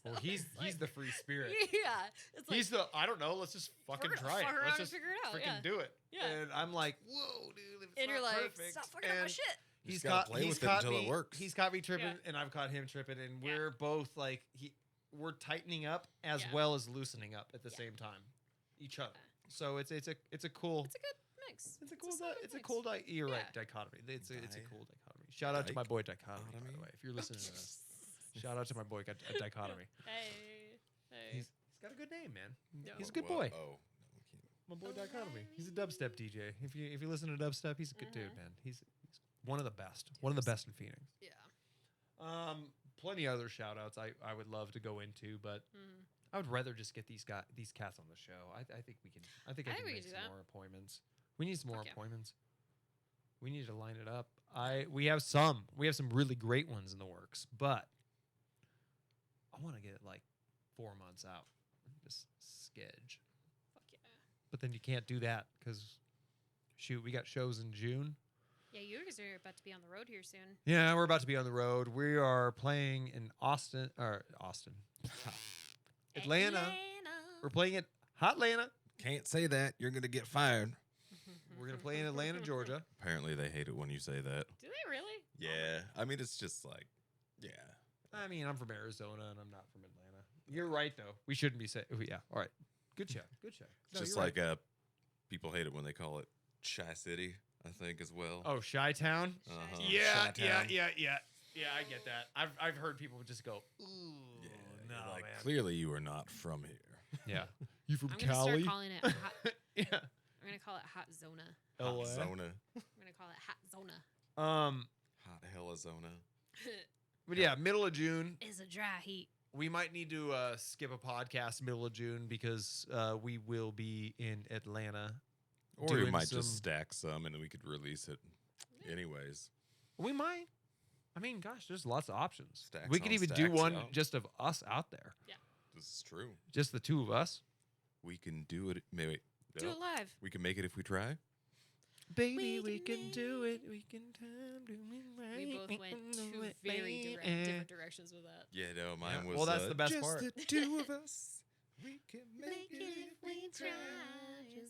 So Well, he's it's like- the free spirit. Yeah, it's like He's the I don't know. Let's just fucking Fuck try it. around Let's and just figure it out, freaking yeah. do it. Yeah. And I'm like, whoa, dude. If it's and you're not like, perfect. stop fucking up my And shit. You He's just gotta caught play he's with it caught until me. it works. He's caught me tripping, Yeah. and I've caught him tripping, and Yeah. we're both like we're tightening up as Yeah. well as loosening up at the Yeah. same time, each other. Yeah. So it's a cool It's a good mix. it's a cool solid it's a mix. cool you're right Yeah. dichotomy. It's a Di- cool dichotomy. Shout out to my boy Dichotomy, by the dichotomy? way. If you're listening to this, shout out to my boy Dichotomy. Hey. He's got a good name, man. Yeah. He's a good Whoa, boy. Oh. My boy Dichotomy. He's a dubstep DJ. If you listen to dubstep, he's a good dude, man. He's one of the best. One of the best in Phoenix. Yeah. Plenty of other shout outs I would love to go into, but Mm. I would rather just get these cats on the show. I think we can I think I can we make can do some that. more appointments. We need some more Fuck yeah. appointments. We need to line it up. We have some really great ones in the works, but I want to get it like 4 months out. Just sketch. Fuck yeah. But then you can't do that because, shoot, we got shows in June. Yeah, you guys are about to be on the road here soon. Yeah, we're about to be on the road. We are playing in Austin. Atlanta. We're playing at Hotlanta. Can't say that. You're going to get fired. We're going to play in Atlanta, Georgia. Apparently, they hate it when you say that. Do they really? Yeah. I mean, it's just like, yeah. I mean, I'm from Arizona and I'm not from Atlanta. You're right, though. We shouldn't be saying. Yeah, all right. Good check. Good check. No, Just you're like right. people hate it when they call it Chi City, I think, as well. Oh, Chi-Town? Uh-huh. Yeah, Chi-town. Yeah, I get that. I've heard people just go, ooh, Yeah, no, you're like, man. clearly you are not from here. Yeah. You from I'm gonna start calling it. Hot, Yeah. I'm gonna call it Hot Zona. LA. Hot Zona. I'm gonna call it Hot Zona. Hot Hellazona. But yeah, middle of June. It's a dry heat. We might need to skip a podcast middle of June because we will be in Atlanta. Or we doing might some- just stack some and then we could release it anyways. We might. I mean, gosh, there's lots of options. Stacks We could on even do stacks, one yo. just of us out there. This is true. Just the two of us. We can do it. Wait. Do no. it live. We can make it if we try. Baby, We we can can do it. We can time do it right. We both went two very different directions with that. Yeah, no, mine Yeah, was. well, that's the best just part. the two of us. We can make it if we try. Okay,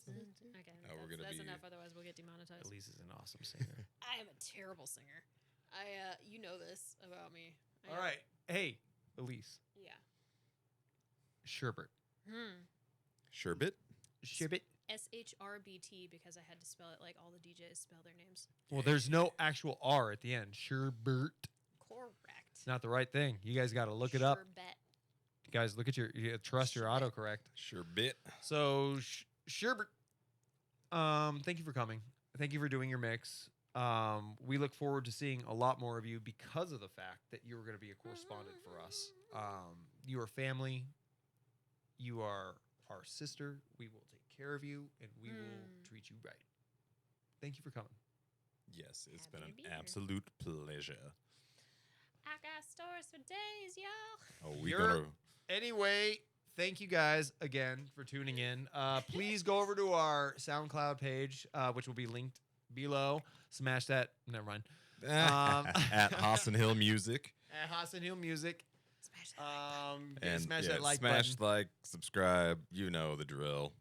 Oh, we're gonna that's be- enough. Otherwise, we'll get demonetized. Elise is an awesome singer. I am a terrible singer. You know this about me. All right. Hey, Elise. Yeah. Sherbert. Sherbet? Sherbet. SHRBT because I had to spell it like all the DJs spell their names. Well, there's no actual R at the end. Sherbert. Correct. It's not the right thing. You guys got to look it up. Sherbet. Guys, look at trust your autocorrect. Sherbet. So, Sherbert. Thank you for coming. Thank you for doing your mix. We look forward to seeing a lot more of you because of the fact that you were going to be a correspondent for us. You are family. You are our sister. We will take care of you, and we will treat you right. Thank you for coming. Yes, it's Happy been to an be here. absolute pleasure. I got stories for days, y'all. Oh, we're gonna. Anyway, thank you guys again for tuning in. Please go over to our SoundCloud page, which will be linked below. Smash that. Never mind. At HossandHillmusic. At HossandHillmusic. Smash that And smash yeah, that like smash button. like, subscribe. You know the drill.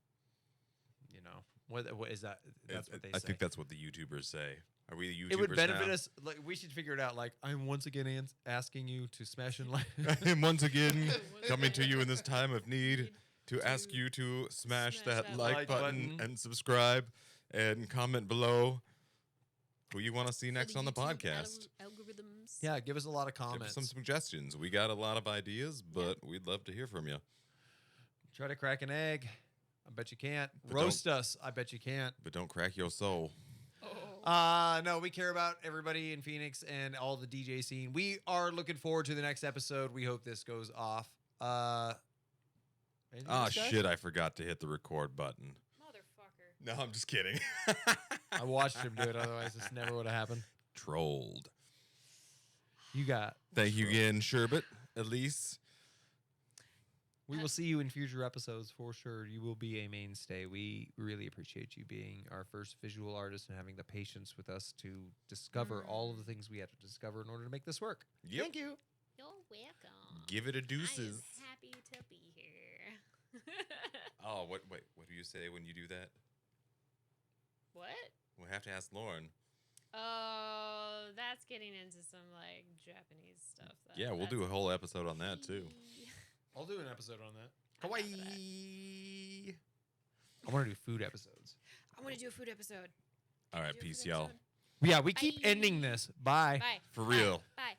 You know what is that? That's what they say. I think that's what the YouTubers say. Are we the YouTubers? It would benefit now? us. Like we should figure it out. Like I'm once again asking you to smash and like. And once again, coming to you in this time of need to ask you to smash that like button and subscribe and comment below who you want to see next on the podcast. Algorithms. Yeah, give us a lot of Give us comments. some suggestions. We got a lot of ideas, but we'd love to hear from you. Try to crack an egg. I bet you can't. But Roast us. I bet you can't. But don't crack your soul. No, we care about everybody in Phoenix and all the DJ scene. We are looking forward to the next episode. We hope this goes off. Anything else, guys? Shit, I forgot to hit the record button. Motherfucker. No, I'm just kidding. I watched him do it. Otherwise, this never would have happened. Trolled. You got. Thank you again, Sherbet, Elise. We will see you in future episodes for sure. You will be a mainstay. We really appreciate you being our first visual artist and having the patience with us to discover all of the things we had to discover in order to make this work. Yep. Thank you. You're welcome. Give it a I deuces. am happy to be here. Oh, what do you say when you do that? What? We'll have to ask Lauren. Oh, that's getting into some like Japanese stuff. Yeah, we'll do a whole episode on that too. I'll do an episode on that. Kawaii. I want to do food episodes. I want to do a food episode. All right, Do a peace, food y'all. episode? Yeah, we keep Bye. ending this. Bye. Bye. For Bye. real. Bye.